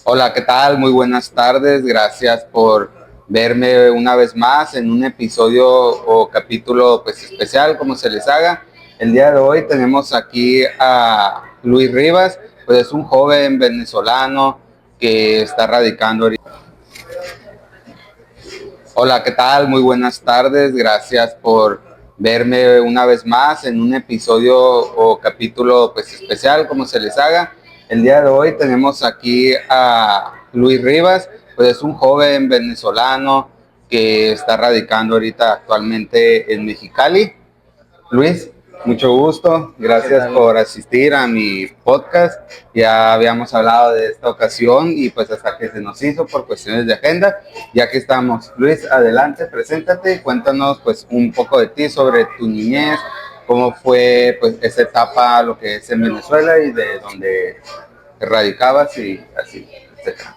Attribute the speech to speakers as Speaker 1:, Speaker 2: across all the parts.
Speaker 1: Hola, ¿qué tal? Muy buenas tardes. Gracias por verme una vez más en un episodio o capítulo pues especial, como se les haga. El día de hoy tenemos aquí a Luis Rivas, pues es un joven venezolano que está radicando ahorita. Hola, ¿qué tal? Muy buenas tardes. Gracias por verme una vez más en un episodio o capítulo pues especial, como se les haga. El día de hoy tenemos aquí a Luis Rivas, pues es un joven venezolano que está radicando ahorita actualmente en Mexicali. Luis, mucho gusto.
Speaker 2: ¿Qué
Speaker 1: Gracias
Speaker 2: tal?
Speaker 1: por asistir a mi podcast. Ya habíamos hablado de esta ocasión y pues hasta que se nos hizo por cuestiones de agenda, ya que estamos. Luis, adelante, preséntate y cuéntanos pues un poco de ti, sobre tu niñez, cómo fue pues esa etapa, lo que es en Venezuela y de donde radicabas y así, etcétera.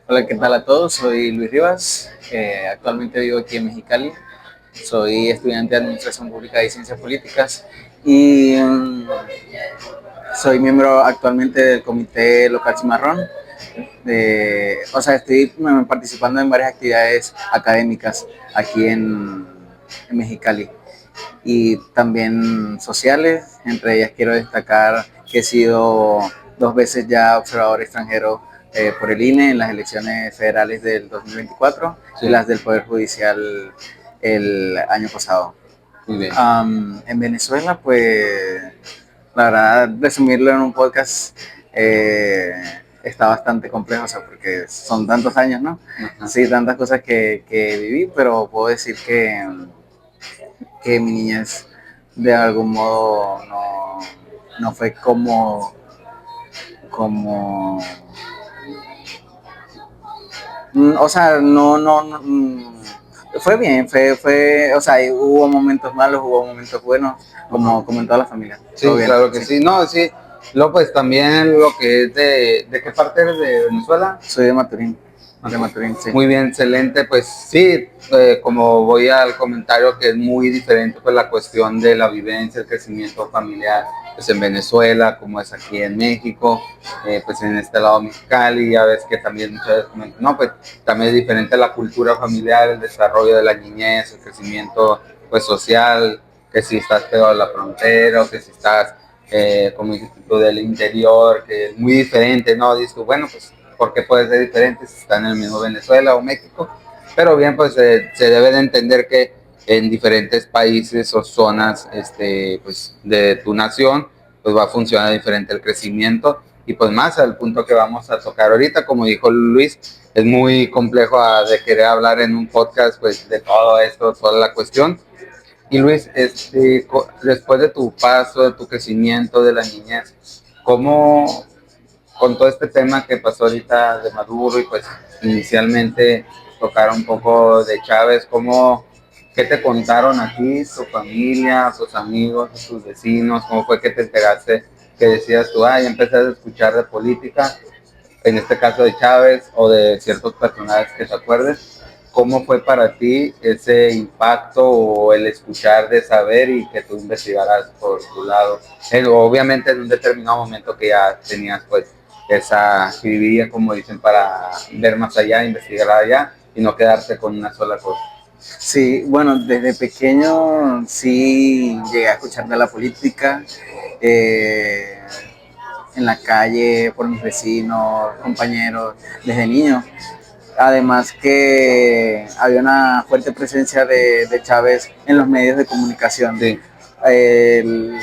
Speaker 2: Hola, ¿qué tal a todos? Soy Luis Rivas. Actualmente vivo aquí en Mexicali. Soy estudiante de Administración Pública y Ciencias Políticas y soy miembro actualmente del Comité Local Cimarrón. Estoy participando en varias actividades académicas aquí en Mexicali y también sociales. Entre ellas quiero destacar que he sido 2 veces ya observador extranjero por el INE en las elecciones federales del 2024
Speaker 1: Sí,
Speaker 2: y las del Poder Judicial el año pasado.
Speaker 1: muy bien.
Speaker 2: En Venezuela, pues la verdad, resumirlo en un podcast está bastante complejo, o sea, porque son tantos años, ¿no?
Speaker 1: Ajá.
Speaker 2: Sí, tantas cosas que viví, pero puedo decir que mi niñez de algún modo no fue como o sea, fue bien, o sea, hubo momentos malos, hubo momentos buenos,
Speaker 1: Ajá.
Speaker 2: como en toda la familia, todo
Speaker 1: Sí,
Speaker 2: bien,
Speaker 1: claro que
Speaker 2: sí.
Speaker 1: sí. No, sí. Luego, pues también lo que es ¿de qué parte eres de Venezuela?
Speaker 2: Soy de
Speaker 1: Ajá.
Speaker 2: Maturín, sí.
Speaker 1: Muy bien, excelente. Pues sí, como voy al comentario que es muy diferente, pues la cuestión de la vivencia, el crecimiento familiar, pues en Venezuela, como es aquí en México, pues en este lado Mexicali, ya ves que también muchas veces comentan, no, pues también es diferente la cultura familiar, el desarrollo de la niñez, el crecimiento pues social, que si estás pegado a la frontera o que si estás, como dijiste tú, del interior, que es muy diferente, ¿no? Dices tú, bueno, pues porque puede ser diferente si está en el mismo Venezuela o México, pero bien, pues se debe de entender que en diferentes países o zonas pues, de tu nación, pues va a funcionar diferente el crecimiento y pues más al punto que vamos a tocar ahorita, como dijo Luis, es muy complejo de querer hablar en un podcast pues de todo esto, toda la cuestión. Y Luis, después de tu paso, de tu crecimiento, de la niñez, ¿cómo con todo este tema que pasó ahorita de Maduro y pues inicialmente tocar un poco de Chávez, qué te contaron aquí, tu familia, tus amigos, tus vecinos, cómo fue que te enteraste que decías tú, ya empezaste a escuchar de política, en este caso de Chávez o de ciertos personajes que te acuerdes? ¿Cómo fue para ti ese impacto o el escuchar de saber y que tú investigaras por tu lado? Obviamente en un determinado momento que ya tenías pues esa escribía, como dicen, para ver más allá, investigar allá y no quedarte con una sola cosa.
Speaker 2: Sí, bueno, desde pequeño sí llegué a escuchar de la política, eh, en la calle, por mis vecinos, compañeros, desde niño. Además que había una fuerte presencia de Chávez en los medios de comunicación.
Speaker 1: Sí,
Speaker 2: El,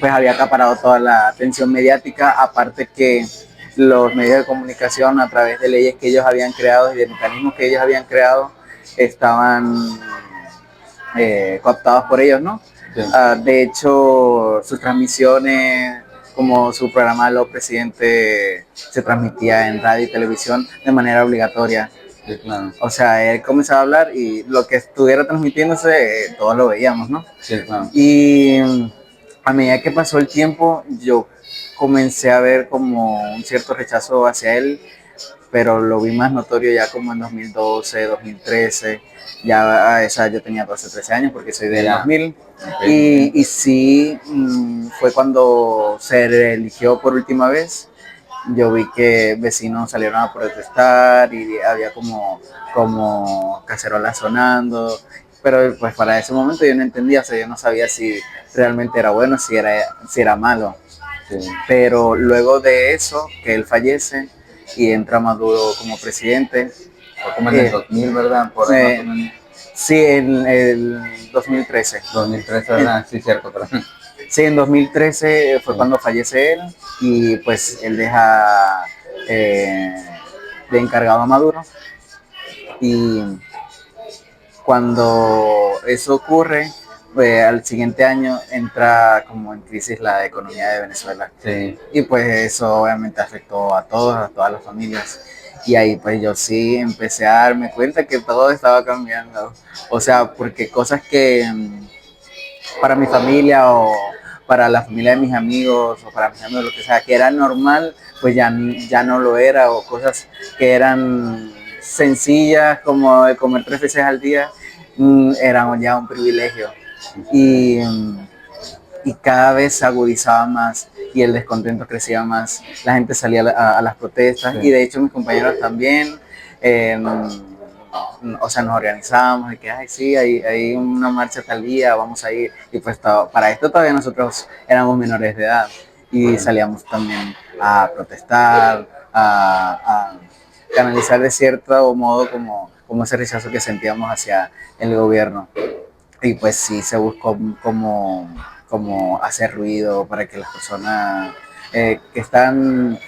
Speaker 2: pues había acaparado toda la atención mediática, aparte que los medios de comunicación a través de leyes que ellos habían creado y de mecanismos que ellos habían creado estaban cooptados por ellos, ¿no?
Speaker 1: sí.
Speaker 2: De hecho, sus transmisiones, como su programa Los Presidente, se transmitía en radio y televisión de manera obligatoria.
Speaker 1: Sí, claro.
Speaker 2: O sea, él comenzaba a hablar y lo que estuviera transmitiéndose, todos lo veíamos, ¿no?
Speaker 1: Sí, claro.
Speaker 2: Y a medida que pasó el tiempo, yo comencé a ver como un cierto rechazo hacia él, pero lo vi más notorio ya como en 2012, 2013, ya a esa yo tenía 12, 13 años porque soy del
Speaker 1: Ya.
Speaker 2: 2000,
Speaker 1: Okay.
Speaker 2: y sí, fue cuando se reeligió por última vez yo vi que vecinos salieron a protestar y había como cacerolas sonando, pero pues para ese momento yo no entendía, o sea, yo no sabía si realmente era bueno, si era malo.
Speaker 1: Sí.
Speaker 2: Pero luego de eso, que él fallece y entra Maduro como presidente,
Speaker 1: Fue como en el 2000, ¿verdad? Por ahí más o
Speaker 2: eh,
Speaker 1: menos.
Speaker 2: sí, en el 2013.
Speaker 1: 2013, ¿verdad? Sí, cierto, pero...
Speaker 2: Sí, en 2013 fue
Speaker 1: Sí.
Speaker 2: cuando fallece él y pues él deja eh, de encargado a Maduro y cuando eso ocurre, al siguiente año entra como en crisis la economía de Venezuela.
Speaker 1: Sí.
Speaker 2: Y pues eso obviamente afectó a todos, a todas las familias. Y ahí pues yo sí empecé a darme cuenta que todo estaba cambiando. O sea, porque cosas que para mi familia o para la familia de mis amigos o para mis amigos, lo que sea, que era normal, pues ya no lo era. O cosas que eran sencillas como de comer 3 veces al día, eran ya un privilegio. Y, y cada vez se agudizaba más y el descontento crecía más. La gente salía a las protestas y
Speaker 1: Sí.
Speaker 2: de hecho mis compañeros también. eh, o sea, nos organizábamos de que, ay, sí, hay una marcha tal día, vamos a ir. Y pues para esto todavía nosotros éramos menores de edad y salíamos también a protestar, a canalizar de cierto modo como ese rechazo que sentíamos hacia el gobierno. Y pues sí se buscó como hacer ruido para que las personas que están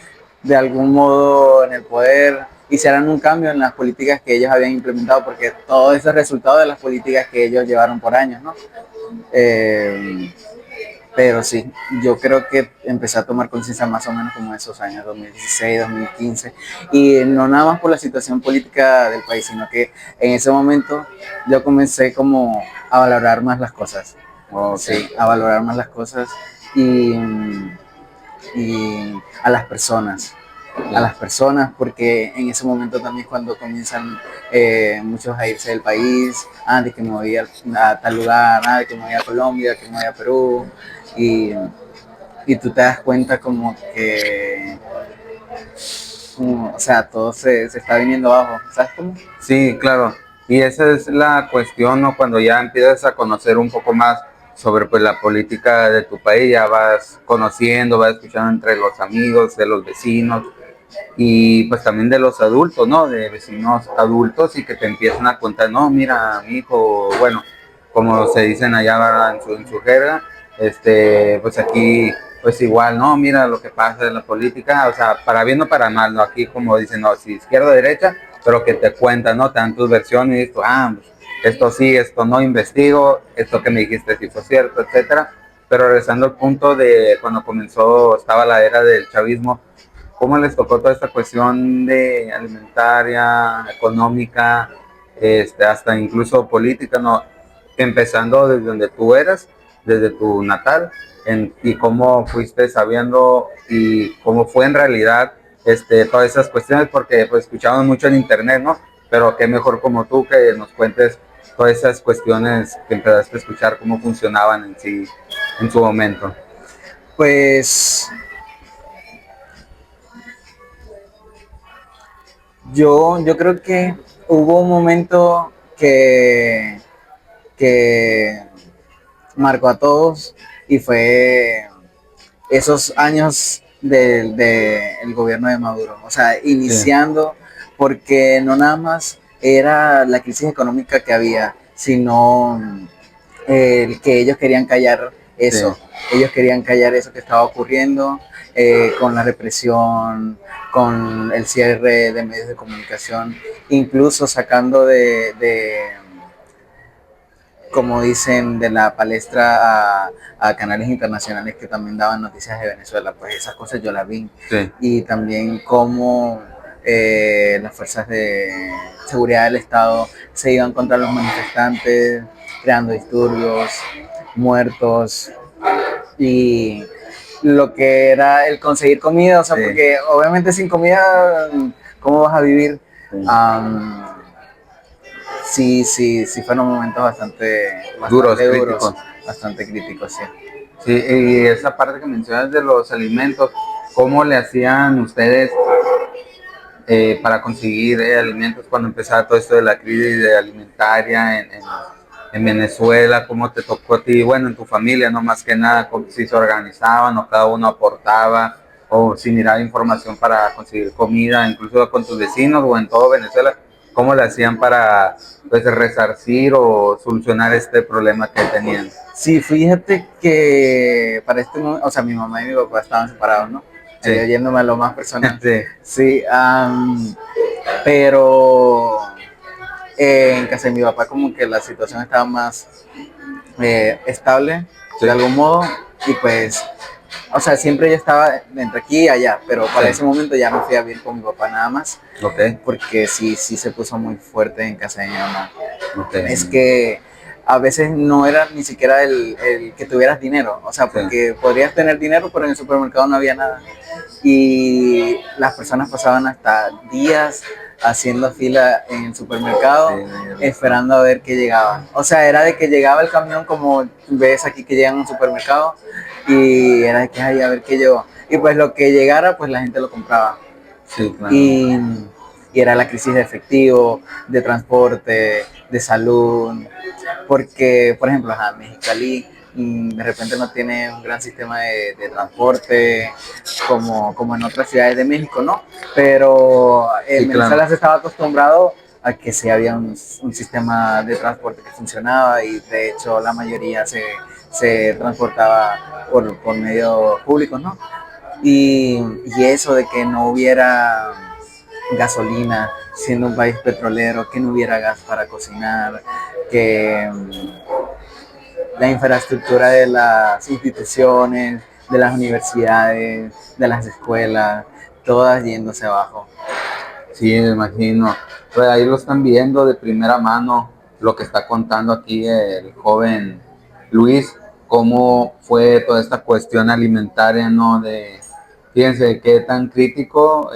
Speaker 2: de algún modo en el poder hicieran un cambio en las políticas que ellos habían implementado, porque todo eso es resultado de las políticas que ellos llevaron por años, ¿no? Eh, pero sí, yo creo que empecé a tomar conciencia más o menos como esos años, 2016, 2015, y no nada más por la situación política del país, sino que en ese momento yo comencé como a valorar más las cosas,
Speaker 1: Okay.
Speaker 2: sí, a valorar más las cosas y, y a las personas, porque en ese momento también es cuando comienzan muchos a irse del país, de que me voy a tal lugar, de que me voy a Colombia, que me voy a Perú, y, y tú te das cuenta como que, o sea, todo se está viniendo abajo, ¿sabes cómo?
Speaker 1: Sí, claro. Y esa es la cuestión, ¿no? Cuando ya empiezas a conocer un poco más sobre pues la política de tu país, ya vas conociendo, vas escuchando entre los amigos, de los vecinos y pues también de los adultos, ¿no? De vecinos adultos y que te empiezan a contar, no, mira, mi hijo, bueno, como se dicen allá, ¿verdad? En su jerga, pues aquí, pues igual, no, mira lo que pasa en la política, o sea, para bien o para mal, ¿no? Aquí como dicen, no, si izquierda o derecha, pero que te cuentan, ¿no? Te dan tus versiones y dices, pues, esto sí, esto no investigo, esto que me dijiste sí fue cierto, etcétera. Pero regresando al punto de cuando comenzó, estaba la era del chavismo, ¿cómo les tocó toda esta cuestión de alimentaria, económica, hasta incluso política, ¿no? Empezando desde donde tú eras, desde tu natal, y cómo fuiste sabiendo y cómo fue en realidad todas esas cuestiones, porque pues escuchamos mucho en internet, ¿no? Pero qué mejor como tú que nos cuentes todas esas cuestiones que empezaste a escuchar, cómo funcionaban en sí, en su momento.
Speaker 2: Pues yo creo que hubo un momento que marcó a todos y fue esos años del gobierno de Maduro. O sea,
Speaker 1: Sí,
Speaker 2: iniciando, porque no nada más era la crisis económica que había, sino que ellos querían callar
Speaker 1: sí,
Speaker 2: eso. Ellos querían callar eso que estaba ocurriendo con la represión, con el cierre de medios de comunicación, incluso sacando como dicen, de la palestra a canales internacionales que también daban noticias de Venezuela. Pues esas cosas yo las vi.
Speaker 1: sí,
Speaker 2: Y también cómo las fuerzas de seguridad del Estado se iban contra los manifestantes, creando disturbios, muertos y lo que era el conseguir comida, o sea,
Speaker 1: sí,
Speaker 2: porque obviamente sin comida, ¿cómo vas a vivir?
Speaker 1: sí.
Speaker 2: Sí fueron momentos
Speaker 1: Duros,
Speaker 2: bastante duros,
Speaker 1: críticos.
Speaker 2: bastante críticos, sí.
Speaker 1: Sí, y esa parte que mencionas de los alimentos, ¿cómo le hacían ustedes para conseguir alimentos cuando empezaba todo esto de la crisis de alimentaria en Venezuela? ¿Cómo te tocó a ti? Bueno, en tu familia, no más que nada, si se organizaban o cada uno aportaba o si miraba información para conseguir comida, incluso con tus vecinos o en todo Venezuela. ¿Cómo le hacían para pues resarcir o solucionar este problema que tenían?
Speaker 2: Sí, fíjate que para este momento, o sea, mi mamá y mi papá estaban separados, ¿no?
Speaker 1: Sí,
Speaker 2: Yéndome a lo más personal.
Speaker 1: sí,
Speaker 2: Sí, pero en casa de mi papá como que la situación estaba más estable,
Speaker 1: sí,
Speaker 2: de algún modo, y pues, o sea, siempre yo estaba entre aquí y allá, pero para
Speaker 1: sí,
Speaker 2: ese momento ya me fui a vivir con mi papá nada más,
Speaker 1: ok,
Speaker 2: porque sí, sí se puso muy fuerte en casa de mi mamá.
Speaker 1: ok,
Speaker 2: Es que a veces no era ni siquiera el que tuvieras dinero, o sea,
Speaker 1: sí,
Speaker 2: porque podrías tener dinero, pero en el supermercado no había nada. Y las personas pasaban hasta días haciendo fila en el supermercado,
Speaker 1: sí,
Speaker 2: esperando a ver qué llegaba. O sea, era de que llegaba el camión como ves aquí que llegan a un supermercado y era de que ay, a ver qué llegó. Y pues lo que llegara, pues la gente lo compraba.
Speaker 1: sí, claro.
Speaker 2: Y, y era la crisis de efectivo, de transporte, de salud, porque, por ejemplo, Mexicali de repente no tiene un gran sistema de transporte como en otras ciudades de México, ¿no? Pero en
Speaker 1: Sí, claro.
Speaker 2: Venezuela se estaba acostumbrado a que sí había un sistema de transporte que funcionaba y de hecho la mayoría se transportaba por medios públicos, ¿no? Y eso de que no hubiera gasolina, siendo un país petrolero, que no hubiera gas para cocinar, que la infraestructura de las instituciones, de las universidades, de las escuelas, todas yéndose abajo.
Speaker 1: Sí, me imagino. Pues ahí lo están viendo de primera mano lo que está contando aquí el joven Luis, cómo fue toda esta cuestión alimentaria, ¿no? Fíjense qué tan crítico,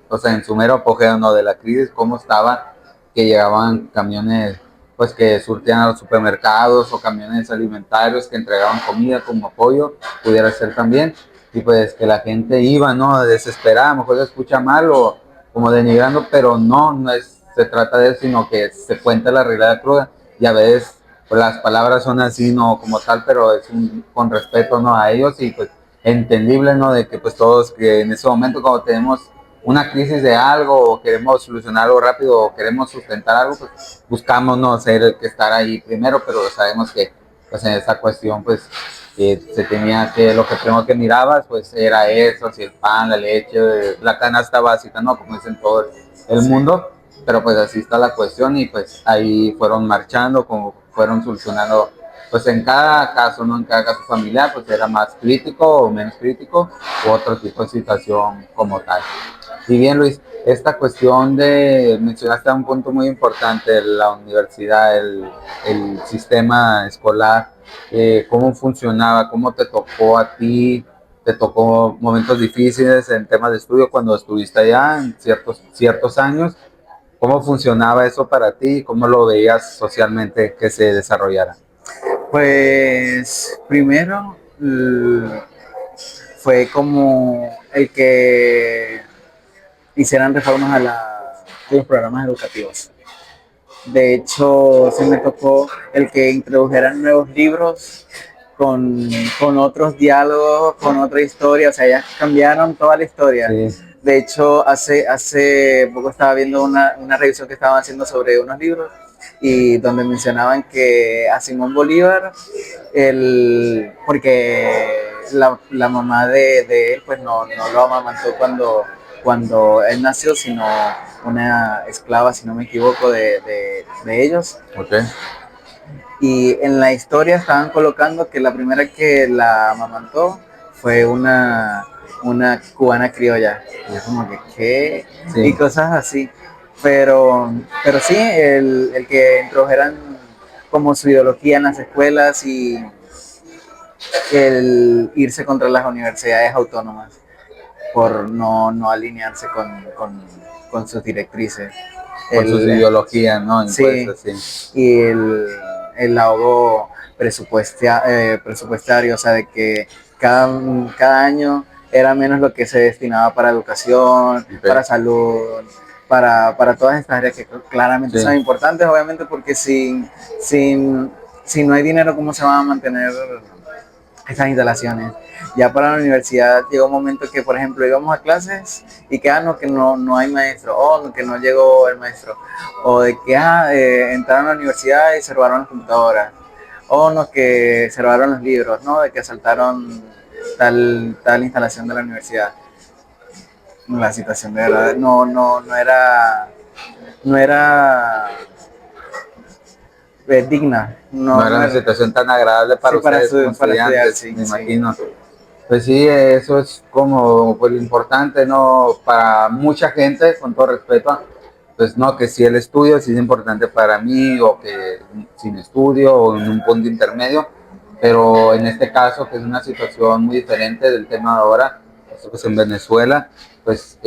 Speaker 1: o sea, en su mero apogeo, ¿no? De la crisis, cómo estaba, que llegaban camiones, pues que surtían a los supermercados o camiones alimentarios que entregaban comida como apoyo, pudiera ser también, y pues que la gente iba, ¿no? Desesperada, a lo mejor se escucha mal o como denigrando, pero no, no es, se trata de eso, sino que se cuenta la realidad cruda y a veces pues, las palabras son así, no como tal, pero es con respeto, ¿no? A ellos y pues entendible, ¿no? De que pues todos que en ese momento cuando tenemos una crisis de algo o queremos solucionar algo rápido o queremos sustentar algo, pues buscamos, ¿no? Ser el que estar ahí primero, pero sabemos que pues en esa cuestión pues se tenía que, lo que primero que mirabas, pues era eso, si el pan, la leche, la canasta básica, ¿no? Como dicen todo el
Speaker 2: Sí.
Speaker 1: mundo, pero pues así está la cuestión y pues ahí fueron marchando, como fueron solucionando, pues en cada caso, ¿no? En cada caso familiar, pues era más crítico o menos crítico, u otro tipo de situación como tal. Y bien, Luis, esta cuestión de, mencionaste un punto muy importante, la universidad, el sistema escolar, cómo funcionaba, cómo te tocó a ti, te tocó momentos difíciles en temas de estudio cuando estuviste allá en ciertos años, cómo funcionaba eso para ti, cómo lo veías socialmente que se desarrollara.
Speaker 2: Pues primero fue como el que hicieran reformas a los programas educativos. De hecho, se me tocó el que introdujeran nuevos libros con otros diálogos, con otra historia, o sea, ya cambiaron toda la historia.
Speaker 1: Sí,
Speaker 2: De hecho, hace poco estaba viendo una revisión que estaban haciendo sobre unos libros y donde mencionaban que a Simón Bolívar, porque la mamá de él pues no lo amamantó cuando él nació, sino una esclava, si no me equivoco, de ellos.
Speaker 1: ok.
Speaker 2: Y en la historia estaban colocando que la primera que la amamantó fue una cubana criolla. Y es como que, ¿qué? Y
Speaker 1: Sí,
Speaker 2: cosas así. Pero sí, el que introdujeran como su ideología en las escuelas y el irse contra las universidades autónomas por no alinearse con sus directrices.
Speaker 1: con sus
Speaker 2: El,
Speaker 1: ideologías, ¿no?
Speaker 2: sí,
Speaker 1: Impuestas, sí.
Speaker 2: y el ahogo presupuestario, o sea, de que cada año era menos lo que se destinaba para educación,
Speaker 1: Ok.
Speaker 2: para salud, para todas estas áreas que claramente
Speaker 1: Sí,
Speaker 2: son importantes, obviamente, porque sin, si no hay dinero, ¿cómo se van a mantener esas instalaciones? Ya para la universidad llegó un momento que, por ejemplo, íbamos a clases y que, no, que no hay maestro, o no, que no llegó el maestro, o de que entraron a la universidad y se robaron las computadoras, o no, que se robaron los libros, no, de que asaltaron tal instalación de la universidad. La situación de verdad no era digna,
Speaker 1: no era
Speaker 2: no
Speaker 1: una
Speaker 2: era,
Speaker 1: situación tan agradable
Speaker 2: sí,
Speaker 1: para ustedes como
Speaker 2: para estudiar,
Speaker 1: estudiantes,
Speaker 2: sí,
Speaker 1: me
Speaker 2: sí.
Speaker 1: imagino. Pues sí, eso es como pues, lo importante, ¿no? Para mucha gente, con todo respeto, pues no, que si el estudio sí es importante para mí o que sin estudio o en un punto intermedio, pero en este caso, que es una situación muy diferente del tema de ahora, esto pues en Venezuela, pues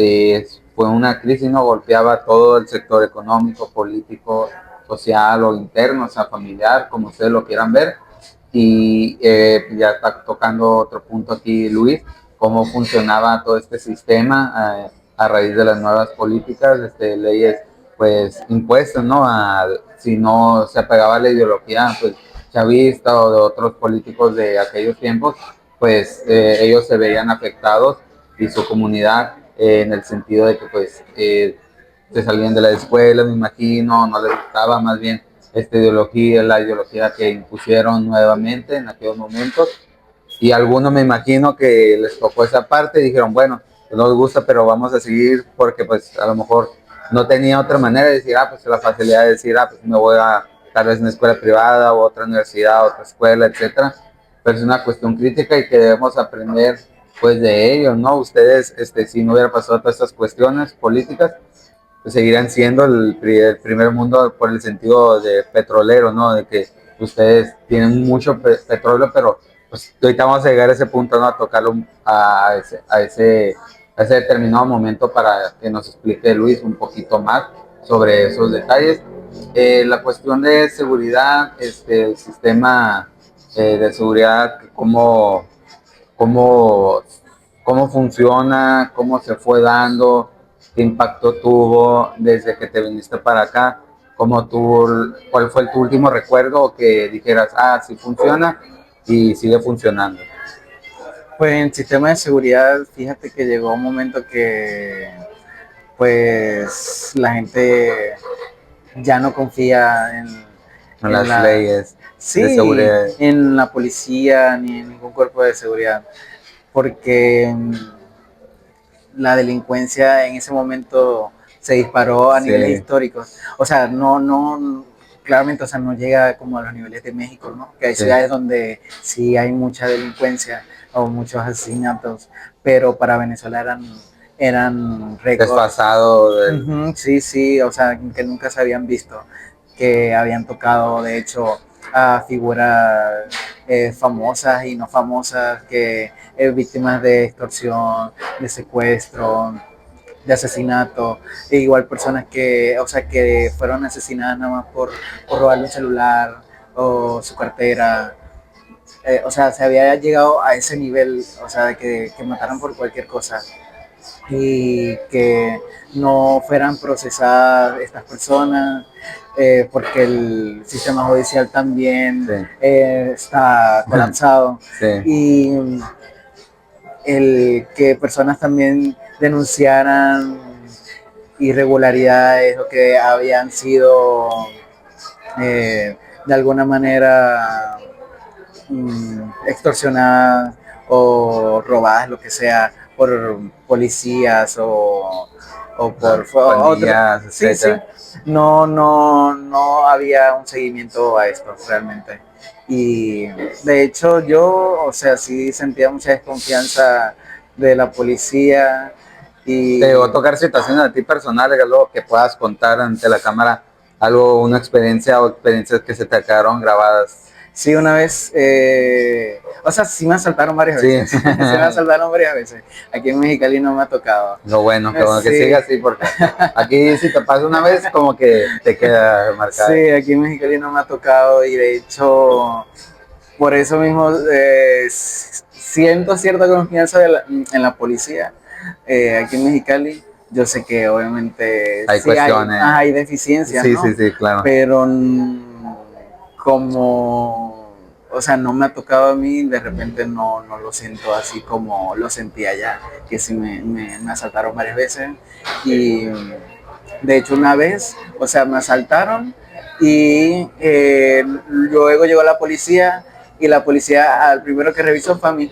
Speaker 1: fue una crisis, ¿no? Golpeaba todo el sector económico, político, social o interno, o sea, familiar, como ustedes lo quieran ver. Y ya está tocando otro punto aquí, Luis, cómo funcionaba todo este sistema a raíz de las nuevas políticas, leyes pues impuestas, ¿no? Si no se apegaba a la ideología pues chavista o de otros políticos de aquellos tiempos, pues ellos se veían afectados y su comunidad en el sentido de que pues se salían de la escuela, me imagino, no les gustaba más bien esta ideología, la ideología que impusieron nuevamente en aquellos momentos. Y algunos me imagino que les tocó esa parte y dijeron, bueno, pues no nos gusta, pero vamos a seguir porque pues a lo mejor no tenía otra manera de decir, pues la facilidad de decir, pues me voy a tal vez una escuela privada o otra universidad, otra escuela, etcétera. Pero es una cuestión crítica y que debemos aprender pues de ellos, ¿no? Ustedes, si no hubiera pasado todas estas cuestiones políticas, pues seguirán siendo el primer mundo por el sentido de petrolero, ¿no? De que ustedes tienen mucho petróleo, pero pues ahorita vamos a llegar a ese punto, ¿no? A tocarlo a ese determinado momento para que nos explique Luis un poquito más sobre esos detalles. La cuestión de seguridad, el sistema de seguridad, cómo, cómo funciona, cómo se fue dando, qué impacto tuvo desde que te viniste para acá, cuál fue tu último recuerdo que dijeras, sí funciona y sigue funcionando.
Speaker 2: Pues en sistema de seguridad, fíjate que llegó un momento que pues la gente ya no confía
Speaker 1: En
Speaker 2: en
Speaker 1: las
Speaker 2: la,
Speaker 1: leyes de
Speaker 2: sí,
Speaker 1: seguridad.
Speaker 2: en la policía ni en ningún cuerpo de seguridad, porque la delincuencia en ese momento se disparó a niveles
Speaker 1: Sí,
Speaker 2: históricos. O sea, claramente, o sea, no llega como a los niveles de México, ¿no? Que hay
Speaker 1: sí,
Speaker 2: ciudades donde sí hay mucha delincuencia o muchos asesinatos, pero para Venezuela eran récords.
Speaker 1: desfasado del...
Speaker 2: Uh-huh, sí, sí, o sea, que nunca se habían visto, que habían tocado, de hecho, a figuras famosas y no famosas, que víctimas de extorsión, de secuestro, de asesinato, e igual personas que, o sea, que fueron asesinadas nada más por robarle un celular o su cartera. O sea, se había llegado a ese nivel, o sea, de que mataran por cualquier cosa y que no fueran procesadas estas personas, porque el sistema judicial también
Speaker 1: Sí,
Speaker 2: está colapsado,
Speaker 1: sí,
Speaker 2: y el que personas también denunciaran irregularidades o que habían sido de alguna manera extorsionadas o robadas, lo que sea, por policías o por otro.
Speaker 1: pandillas,
Speaker 2: Sí, sí,
Speaker 1: etcétera.
Speaker 2: no había un seguimiento a esto realmente. Y de hecho yo, o sea, sí sentía mucha desconfianza de la policía
Speaker 1: Te llegó
Speaker 2: y
Speaker 1: a tocar situaciones a ti personales, algo que puedas contar ante la cámara, algo, una experiencia o experiencias que se te quedaron grabadas.
Speaker 2: sí, una vez, o sea, sí me asaltaron varias
Speaker 1: Sí,
Speaker 2: veces, sí me asaltaron varias veces. Aquí en Mexicali no me ha tocado.
Speaker 1: qué bueno que siga
Speaker 2: Sí,
Speaker 1: así, porque aquí si te pasa una vez, como que te queda marcada.
Speaker 2: sí, aquí en Mexicali no me ha tocado y de hecho, por eso mismo siento cierta confianza en la policía aquí en Mexicali. Yo sé que obviamente
Speaker 1: Hay
Speaker 2: sí
Speaker 1: cuestiones.
Speaker 2: hay deficiencias,
Speaker 1: Sí,
Speaker 2: ¿no?
Speaker 1: sí, sí, claro.
Speaker 2: Pero como, o sea, no me ha tocado a mí, de repente no lo siento así como lo sentía allá, que sí me asaltaron varias veces. Y de hecho una vez, o sea, me asaltaron y luego llegó la policía y la policía al primero que revisó fue a mí.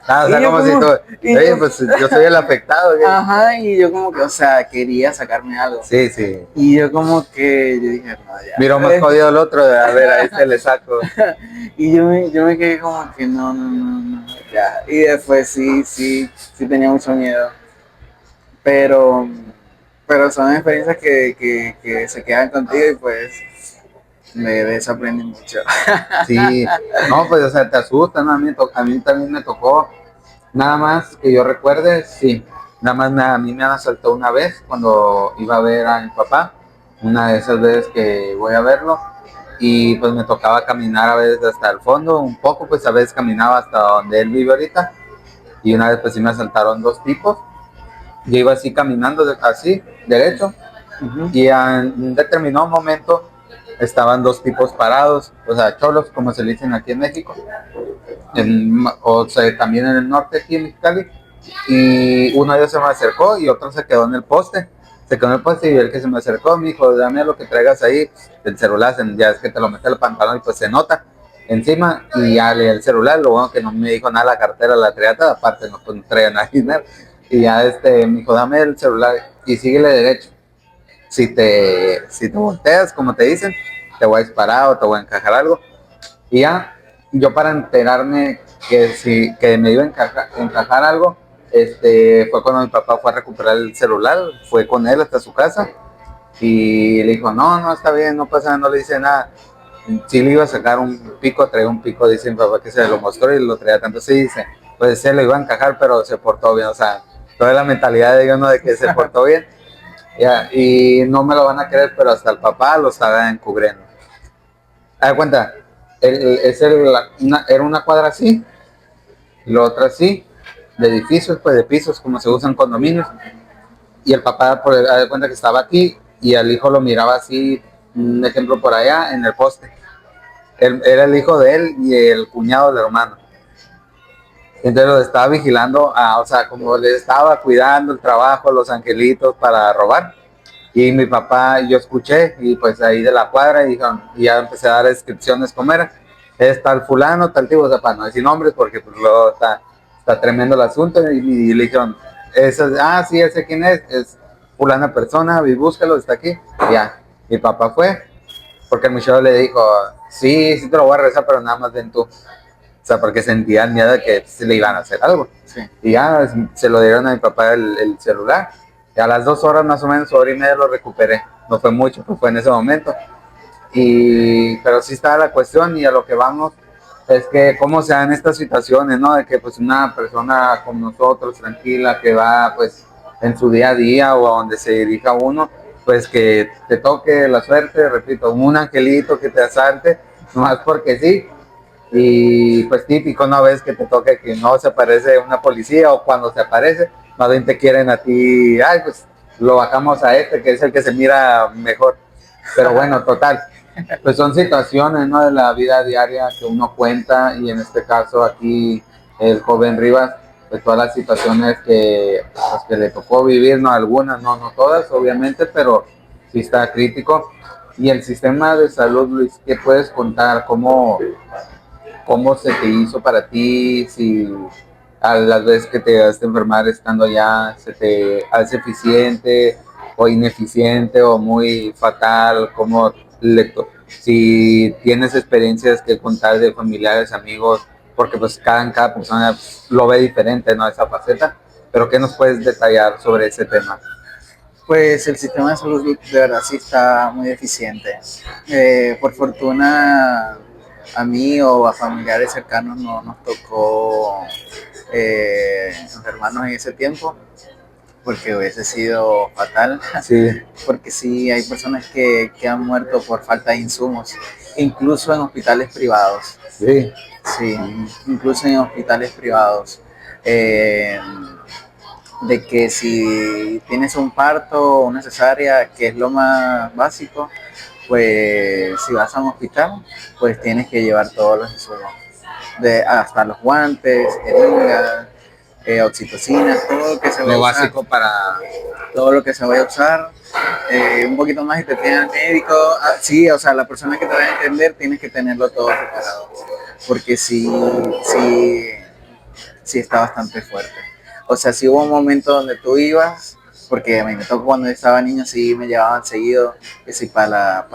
Speaker 1: Ah, o
Speaker 2: Y
Speaker 1: sea,
Speaker 2: yo
Speaker 1: como si tú,
Speaker 2: como, y
Speaker 1: oye,
Speaker 2: yo,
Speaker 1: pues yo soy el afectado. ¿Qué?
Speaker 2: ajá, y yo como que, o sea, quería sacarme algo.
Speaker 1: Sí, sí.
Speaker 2: Y yo como que, yo dije, no,
Speaker 1: Miro
Speaker 2: ya.
Speaker 1: más jodido el otro, a ver, a este le saco.
Speaker 2: Y yo me quedé como que no, ya. Y después sí tenía mucho miedo. Pero, pero son experiencias que se quedan contigo y pues de eso aprendí mucho.
Speaker 1: Sí, no, pues, o sea, te asustan, ¿no? A mí también me tocó, nada más que yo recuerde, sí, nada más a mí me han asaltado una vez cuando iba a ver a mi papá, una de esas veces que voy a verlo, y pues me tocaba caminar a veces hasta el fondo, un poco, pues a veces caminaba hasta donde él vive ahorita, y una vez pues sí me asaltaron dos tipos, yo iba así caminando, así, derecho,
Speaker 2: Ujú.
Speaker 1: y en un determinado momento estaban dos tipos parados, o sea, cholos, como se le dicen aquí en México, o sea, también en el norte aquí en Mexicali, y uno de ellos se me acercó y otro se quedó en el poste. Se quedó en el poste y el que se me acercó me dijo, dame lo que traigas ahí, el celular, ya es que te lo mete el pantalón y pues se nota encima y ya leí el celular, lo bueno que no me dijo nada la cartera, la triata, aparte no, pues, no traía nada dinero. Y ya me dijo, dame el celular y síguele derecho. Si te volteas, como te dicen, te voy a disparar o te voy a encajar algo. Y ya, yo para enterarme que me iba a encajar algo, fue cuando mi papá fue a recuperar el celular, fue con él hasta su casa y le dijo, no, está bien, no pasa nada, no le dice nada. Sí le iba a sacar un pico, traía un pico, dice mi papá que se lo mostró y lo traía tanto, sí, dice, pues se lo iba a encajar, pero se portó bien, o sea, toda la mentalidad de uno de que se portó bien, ya, y no me lo van a creer, pero hasta el papá lo estaba encubriendo. A ver, cuenta, era una cuadra así, y la otra así, de edificios, pues de pisos, como se usan condominios. Y el papá, a de cuenta que estaba aquí, y al hijo lo miraba así, un ejemplo por allá, en el poste. Él, era el hijo de él y el cuñado del hermano. Entonces lo estaba vigilando, o sea, como le estaba cuidando el trabajo, los angelitos para robar. Y mi papá, yo escuché, y pues ahí de la cuadra, y ya empecé a dar descripciones como era. Es tal fulano, tal tipo, o sea, para no decir nombres, porque pues luego está tremendo el asunto. Y le dijeron, sí, ese quién es fulana persona, y búscalo, está aquí. Y ya, mi papá fue, porque el muchacho le dijo, sí te lo voy a rezar, pero nada más ven tú. O sea, porque sentían miedo de que se le iban a hacer algo.
Speaker 2: Sí.
Speaker 1: Y ya se lo dieron a mi papá el celular. Y a las 2 horas más o menos, hora y media lo recuperé. No fue mucho, pues fue en ese momento. Pero sí estaba la cuestión y a lo que vamos es que cómo se dan estas situaciones, ¿no? De que pues una persona como nosotros, tranquila, que va pues en su día a día o a donde se dirija uno, pues que te toque la suerte, repito, un angelito que te asalte, nomás porque sí, y pues típico, una vez que te toque que no se aparece una policía o cuando se aparece, más bien te quieren a ti, ay, pues lo bajamos a que es el que se mira mejor. Pero bueno, total, pues son situaciones, ¿no? De la vida diaria que uno cuenta y en este caso aquí el joven Rivas, pues todas las situaciones que le tocó vivir, no algunas, no todas, obviamente, pero sí está crítico. Y el sistema de salud, Luis, ¿qué puedes contar? ¿Cómo se te hizo para ti? Si a las veces que te vas a enfermar estando allá se te hace eficiente o ineficiente o muy fatal, si tienes experiencias que contar de familiares, amigos, porque pues cada persona lo ve diferente, ¿no? Esa faceta, pero ¿qué nos puedes detallar sobre ese tema?
Speaker 2: Pues el sistema de salud de verdad sí está muy deficiente. Por fortuna a mí o a familiares cercanos no nos tocó enfermarnos en ese tiempo, porque hubiese sido fatal,
Speaker 1: Sí,
Speaker 2: porque sí hay personas que han muerto por falta de insumos. incluso en hospitales privados.
Speaker 1: Sí.
Speaker 2: Sí, incluso en hospitales privados. Eh, de que si tienes un parto o una cesárea, que es lo más básico, pues si vas a un hospital, pues tienes que llevar todos los insumos, hasta los guantes, jeringas, oxitocina, todo lo que se vaya
Speaker 1: Lo
Speaker 2: a usar,
Speaker 1: básico para...
Speaker 2: todo lo que se vaya a usar, un poquito más y te tiene el médico, sí, o sea, la persona que te va a entender tienes que tenerlo todo preparado, porque sí está bastante fuerte. O sea, sí hubo un momento donde tú ibas, porque a mí me tocó cuando yo estaba niño, sí me llevaban seguido, que sí, para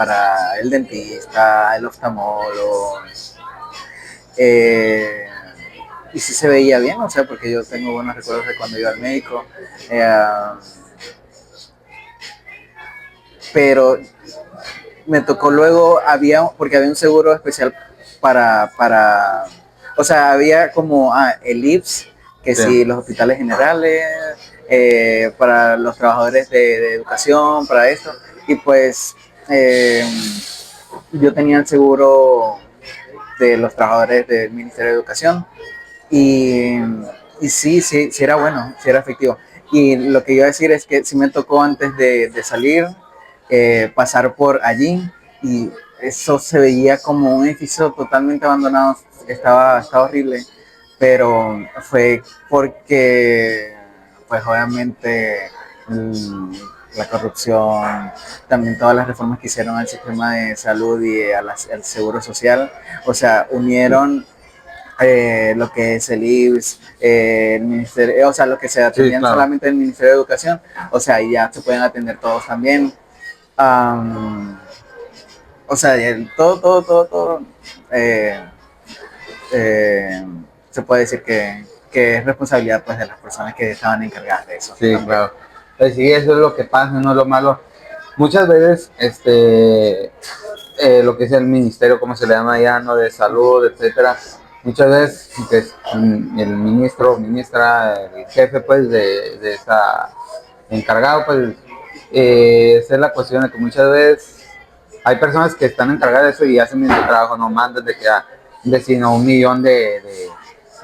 Speaker 2: el dentista, el oftalmólogo, eh, y sí se veía bien, o sea, porque yo tengo buenos recuerdos de cuando iba al médico, eh, pero me tocó luego, porque había un seguro especial para o sea, había como el IPS, que
Speaker 1: Sí.
Speaker 2: sí, los hospitales generales, para los trabajadores de educación, para esto, y pues eh, yo tenía el seguro de los trabajadores del Ministerio de Educación, y, y sí era bueno, sí era efectivo. Y lo que iba a decir es que sí me tocó antes de salir, pasar por allí, y eso se veía como un edificio totalmente abandonado, estaba horrible, pero fue porque, pues obviamente, la corrupción, también todas las reformas que hicieron al sistema de salud y al seguro social, o sea, unieron lo que es el IBS, el ministerio, o sea, lo que se
Speaker 1: Sí,
Speaker 2: atendían
Speaker 1: claro.
Speaker 2: solamente en el Ministerio de Educación, o sea, y ya se pueden atender todos también. Um, o sea, todo, eh, eh, se puede decir que es responsabilidad, pues, de las personas que estaban encargadas de eso
Speaker 1: Sí,
Speaker 2: también.
Speaker 1: claro. Pues sí, eso es lo que pasa, no es lo malo. Muchas veces, lo que es el ministerio, como se le llama allá, ¿no? De salud, etcétera. Muchas veces pues, el ministro, ministra, el jefe, pues, de esa encargado, pues, esa es la cuestión de que muchas veces hay personas que están encargadas de eso y hacen bien su trabajo, no mandan de que sino 1 millón de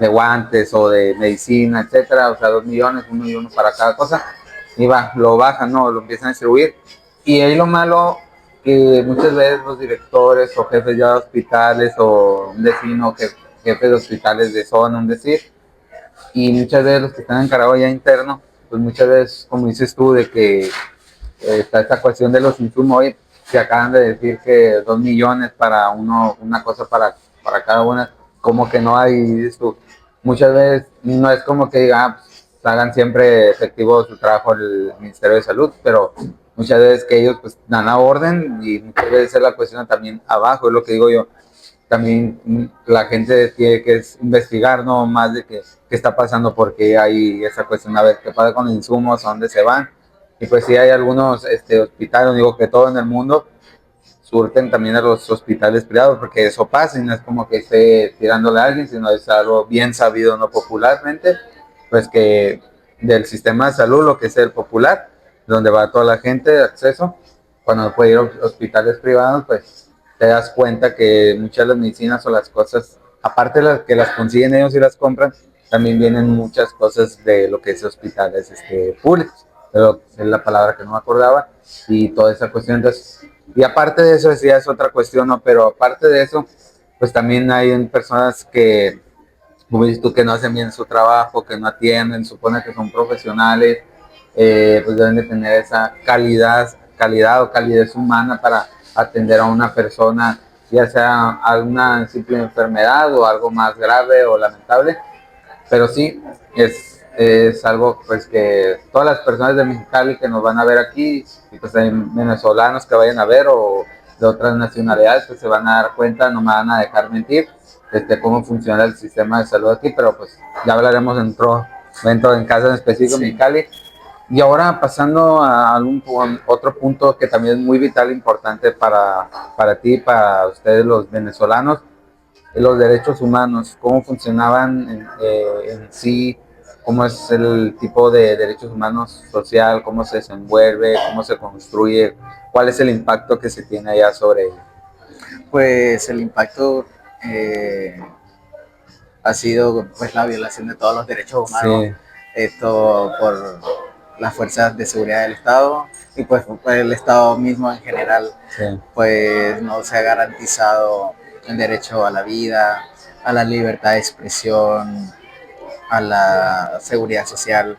Speaker 1: guantes o de medicina, etcétera, o sea, 2 millones, 1 millón para cada cosa, y va, lo bajan, no, lo empiezan a distribuir. Y ahí lo malo que muchas veces los directores o jefes ya de hospitales o un vecino, jefes de hospitales de zona, un decir, y muchas veces los que están encargados ya interno, pues muchas veces, como dices tú, de que está esta cuestión de los insumos, hoy se acaban de decir que 2 millones para una cosa para cada una, como que no hay, dices tú, muchas veces no es como que digan, pues, hagan siempre efectivo su trabajo el Ministerio de Salud, pero muchas veces que ellos pues dan la orden y muchas veces es la cuestión también abajo, es lo que digo yo, también la gente tiene que investigar, no más de qué está pasando, porque hay esa cuestión, a ver, qué pasa con los insumos, a dónde se van, y pues sí hay algunos hospitales, no digo que todo en el mundo, surten también a los hospitales privados, porque eso pasa y no es como que esté tirándole a alguien, sino es algo bien sabido, no popularmente, pues que del sistema de salud, lo que es el popular, donde va toda la gente de acceso, cuando puede ir a hospitales privados, pues te das cuenta que muchas de las medicinas o las cosas, aparte de las que las consiguen ellos y las compran, también vienen muchas cosas de lo que es hospitales públicos, pero es la palabra que no me acordaba, y toda esa cuestión. Entonces, y aparte de eso, ya es otra cuestión, ¿no? Pero aparte de eso, pues también hay personas que, como dices tú, que no hacen bien su trabajo, que no atienden, supone que son profesionales, pues deben de tener esa calidad o calidez humana para atender a una persona, ya sea alguna simple enfermedad o algo más grave o lamentable, pero sí, es algo pues que todas las personas de Mexicali que nos van a ver aquí, y pues hay venezolanos que vayan a ver o de otras nacionalidades, pues se van a dar cuenta, no me van a dejar mentir, cómo funciona el sistema de salud aquí, pero pues ya hablaremos dentro en caso en específico
Speaker 2: Sí.
Speaker 1: Mexicali. Y ahora pasando a otro punto que también es muy vital e importante para ti, para ustedes los venezolanos, los derechos humanos, cómo funcionaban en sí, cómo es el tipo de derechos humanos social, cómo se desenvuelve, cómo se construye, cuál es el impacto que se tiene allá sobre ello.
Speaker 2: Pues el impacto ha sido pues la violación de todos los derechos humanos,
Speaker 1: Sí,
Speaker 2: esto por las fuerzas de seguridad del Estado y pues por el Estado mismo en general,
Speaker 1: sí,
Speaker 2: pues no se ha garantizado el derecho a la vida, a la libertad de expresión, a la seguridad social,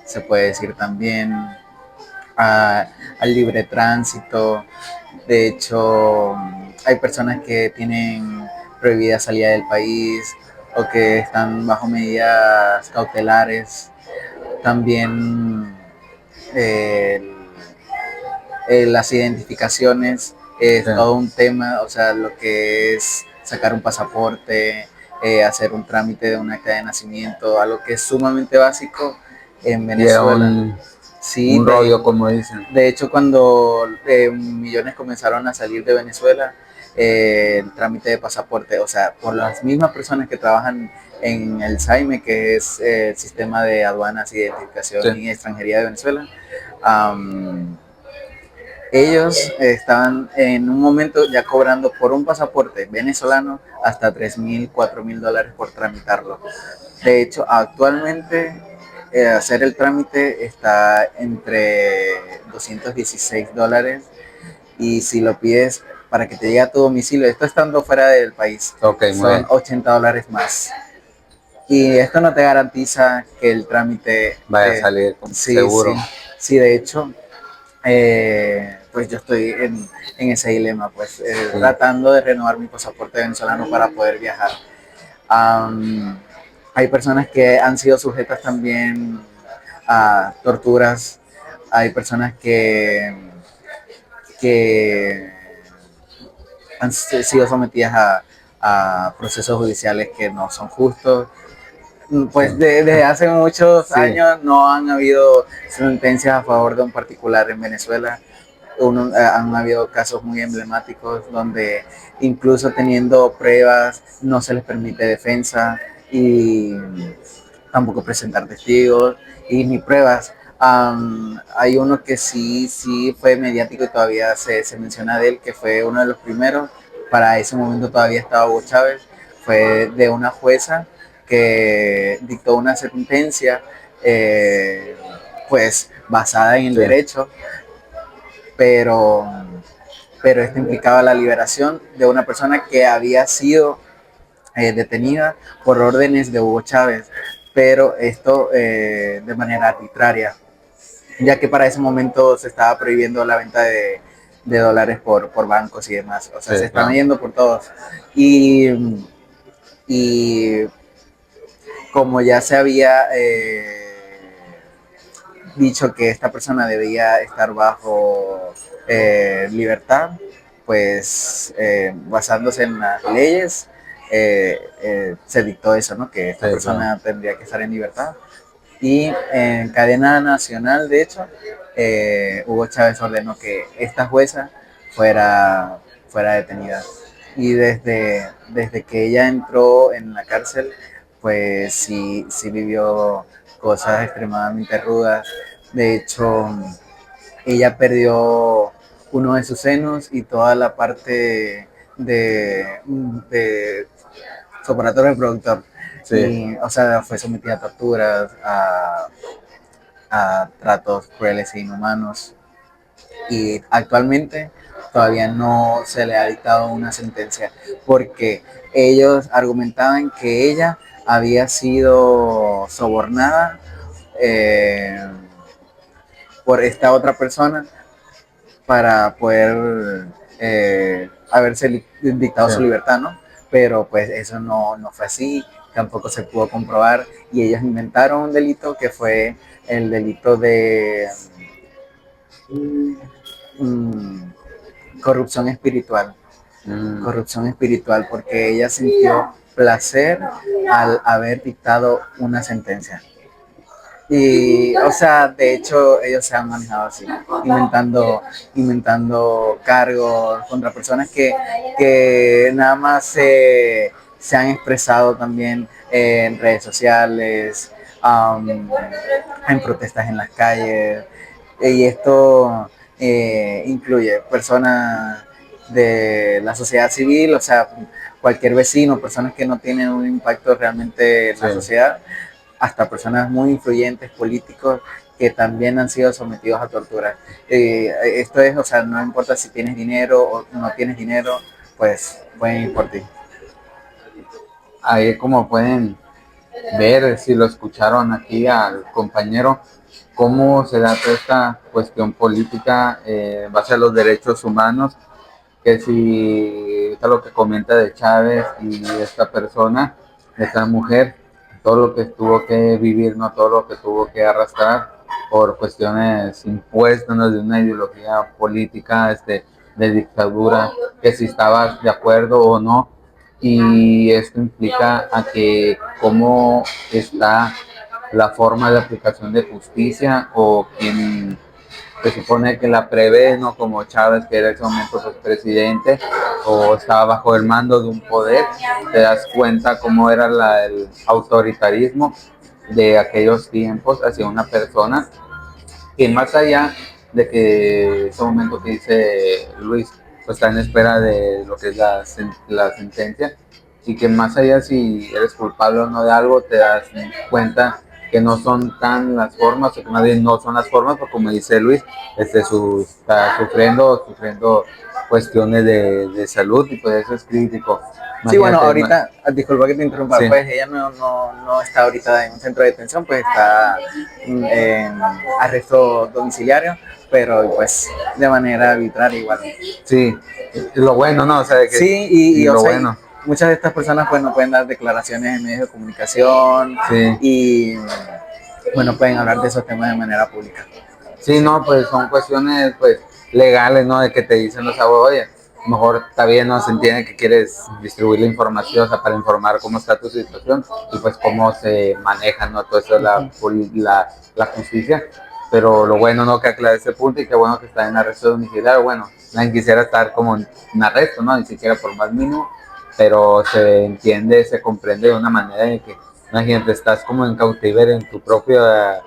Speaker 2: se puede decir también, a, al libre tránsito. De hecho, hay personas que tienen prohibida salida del país o que están bajo medidas cautelares. También eh, las identificaciones
Speaker 1: sí.
Speaker 2: es todo un tema, o sea, lo que es sacar un pasaporte, hacer un trámite de un acta de nacimiento, algo que es sumamente básico en
Speaker 1: Lleva
Speaker 2: Venezuela. Sí,
Speaker 1: un rollo, como dicen.
Speaker 2: de hecho, cuando millones comenzaron a salir de Venezuela, el trámite de pasaporte, o sea, por las mismas personas que trabajan en el SAIME, que es el Sistema de Aduanas,
Speaker 1: Sí,
Speaker 2: Identificación y Extranjería de Venezuela, um, ellos estaban en un momento ya cobrando por un pasaporte venezolano hasta 3.000, 4.000 dólares por tramitarlo. De hecho, actualmente hacer el trámite está entre 216 dólares y si lo pides para que te llegue a tu domicilio, esto estando fuera del país,
Speaker 1: ok, muy
Speaker 2: son
Speaker 1: bien.
Speaker 2: 80 dólares más. Y esto no te garantiza que el trámite,
Speaker 1: Vaya a salir como
Speaker 2: sí, sí,
Speaker 1: seguro.
Speaker 2: sí, de hecho, pues yo estoy en ese dilema, pues
Speaker 1: Sí.
Speaker 2: tratando de renovar mi pasaporte venezolano para poder viajar. Um, hay personas que han sido sujetas también a torturas, hay personas que han sido sometidas a procesos judiciales que no son justos.
Speaker 1: Sí.
Speaker 2: Pues desde hace muchos
Speaker 1: Sí.
Speaker 2: años no han habido sentencias a favor de un particular en Venezuela. Han habido casos muy emblemáticos donde incluso teniendo pruebas no se les permite defensa y tampoco presentar testigos y ni pruebas. Hay uno que sí fue mediático y todavía se menciona de él, que fue uno de los primeros. Para ese momento todavía estaba Hugo Chávez. Fue de una jueza que dictó una sentencia pues basada en el
Speaker 1: Sí.
Speaker 2: derecho, pero, pero esto implicaba la liberación de una persona que había sido detenida por órdenes de Hugo Chávez, pero esto de manera arbitraria, ya que para ese momento se estaba prohibiendo la venta de dólares por bancos y demás, o sea,
Speaker 1: Sí,
Speaker 2: se estaban
Speaker 1: claro.
Speaker 2: yendo por todos. Y como ya se había dicho que esta persona debía estar bajo libertad, pues basándose en las leyes, se dictó eso, ¿no? Que
Speaker 1: Sí,
Speaker 2: esta
Speaker 1: claro.
Speaker 2: persona tendría que estar en libertad. Y en cadena nacional, de hecho, Hugo Chávez ordenó que esta jueza fuera detenida. Y desde que ella entró en la cárcel, pues sí vivió cosas extremadamente rudas. De hecho, ella perdió uno de sus senos y toda la parte de su aparato reproductor.
Speaker 1: Sí.
Speaker 2: Y, o sea, fue sometida a torturas, a tratos crueles e inhumanos. Y actualmente todavía no se le ha dictado una sentencia porque ellos argumentaban que ella había sido sobornada eh, por esta otra persona para poder haberse dictado
Speaker 1: Sí.
Speaker 2: su libertad, ¿no? Pero pues eso no fue así, tampoco se pudo comprobar y ellos inventaron un delito que fue el delito de mm, corrupción espiritual.
Speaker 1: Mm,
Speaker 2: Corrupción espiritual porque ella sintió placer al haber dictado una sentencia. Y, o sea, de hecho, ellos se han manejado así, inventando cargos contra personas que nada más se han expresado también en redes sociales, en protestas en las calles. Y esto incluye personas de la sociedad civil, o sea, cualquier vecino, personas que no tienen un impacto realmente en
Speaker 1: Sí.
Speaker 2: la sociedad, hasta personas muy influyentes, políticos, que también han sido sometidos a tortura. Esto es, o sea, no importa si tienes dinero o no tienes dinero, pues pueden ir por ti.
Speaker 1: Ahí como pueden ver, si lo escucharon aquí al compañero, cómo se da toda esta cuestión política en base a los derechos humanos, que si está lo que comenta de Chávez y esta persona, esta mujer, todo lo que tuvo que vivir, no todo lo que tuvo que arrastrar por cuestiones impuestas, ¿no? De una ideología política, de dictadura, que si estabas de acuerdo o no, y esto implica a que cómo está la forma de aplicación de justicia o quien se supone que la prevé, ¿no? Como Chávez, que era en ese momento pues, presidente, o estaba bajo el mando de un poder, te das cuenta cómo era el autoritarismo de aquellos tiempos hacia una persona, que más allá de que ese momento que dice Luis, pues está en espera de lo que es la sentencia, y que más allá si eres culpable o no de algo, te das cuenta que no son tan las formas, o que más bien no son las formas, porque como dice Luis, está sufriendo cuestiones de salud, y pues eso es crítico.
Speaker 2: Sí, bueno,
Speaker 1: Imagínate, no,
Speaker 2: ahorita, disculpa que te interrumpa,
Speaker 1: sí,
Speaker 2: pues ella no está ahorita en un centro de detención, pues está en arresto domiciliario, pero pues de manera arbitraria igual.
Speaker 1: sí, lo bueno, ¿no? O sea, de que,
Speaker 2: Sí,
Speaker 1: y
Speaker 2: o
Speaker 1: lo
Speaker 2: sea,
Speaker 1: bueno,
Speaker 2: muchas de estas personas pues no pueden dar declaraciones en medios de comunicación
Speaker 1: sí.
Speaker 2: y bueno, pueden hablar de esos temas de manera pública.
Speaker 1: Sí,
Speaker 2: Sí.
Speaker 1: no, pues son cuestiones pues legales, ¿no? De que te dicen los abogados, oye, mejor está bien, ¿no? Se entiende que quieres distribuir la información, o sea, para informar cómo está tu situación y pues cómo se maneja, ¿no? Todo eso, la justicia. Pero lo bueno, ¿no? Que aclara ese punto y qué bueno que está en arresto domiciliario. Bueno, nadie quisiera estar como en arresto, ¿no? Ni siquiera por más mínimo, pero se entiende, se comprende de una manera de que, imagínate, estás como en cautiverio en tu propia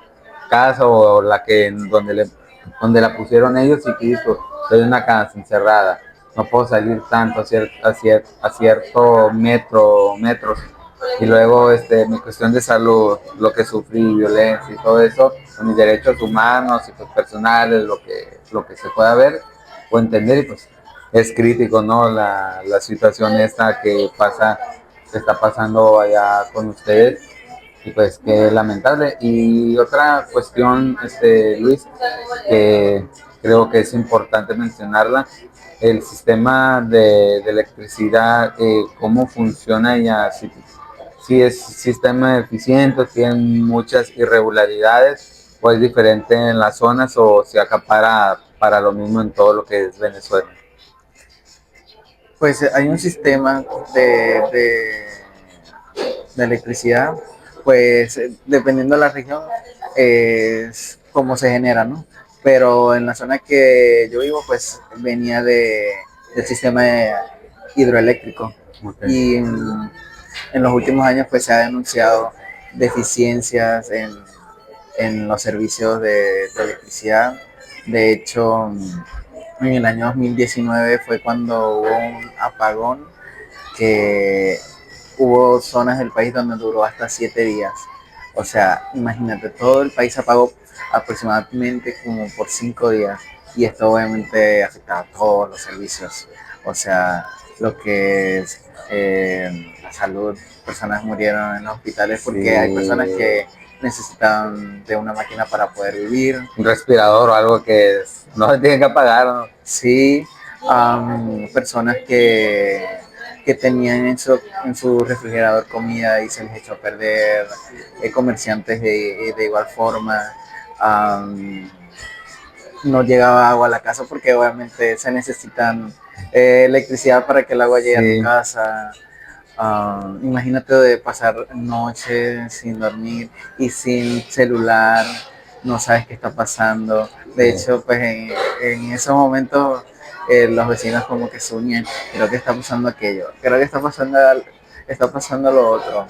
Speaker 1: casa o la que donde la pusieron ellos y que hizo, estoy en una casa encerrada, no puedo salir tanto a cierto metros, y luego mi cuestión de salud, lo que sufrí, violencia y todo eso, mis derechos humanos y pues, personales, lo que se pueda ver o entender, y pues es crítico, ¿no? La situación esta que está pasando allá con ustedes, y pues que lamentable. Y otra cuestión, Luis, que creo que es importante mencionarla, el sistema de electricidad, cómo funciona ya, si es sistema eficiente, tiene muchas irregularidades, o es diferente en las zonas, o se acapara para lo mismo en todo lo que es Venezuela.
Speaker 2: Pues hay un sistema de electricidad, pues dependiendo de la región, es cómo se genera, ¿no? Pero en la zona que yo vivo, pues venía del sistema hidroeléctrico.
Speaker 1: Okay.
Speaker 2: Y en los últimos años, pues se ha denunciado deficiencias en los servicios de electricidad. De hecho, en el año 2019 fue cuando hubo un apagón que hubo zonas del país donde duró hasta 7 días. O sea, imagínate, todo el país apagó aproximadamente como por 5 días y esto obviamente afectaba a todos los servicios. O sea, lo que es la salud, personas murieron en los hospitales porque hay personas
Speaker 1: Sí,
Speaker 2: que necesitan de una máquina para poder vivir.
Speaker 1: un respirador o algo que no se tiene que apagar, ¿no?
Speaker 2: Sí, personas que tenían en su refrigerador comida y se les echó a perder, comerciantes de igual forma, um, no llegaba agua a la casa porque obviamente se necesitan electricidad para que el agua llegue a tu
Speaker 1: Sí,
Speaker 2: casa. Imagínate de pasar noches sin dormir y sin celular, no sabes qué está pasando. De
Speaker 1: sí.
Speaker 2: hecho, pues en esos momentos los vecinos como que se unían, creo que está pasando aquello, creo que está pasando lo otro.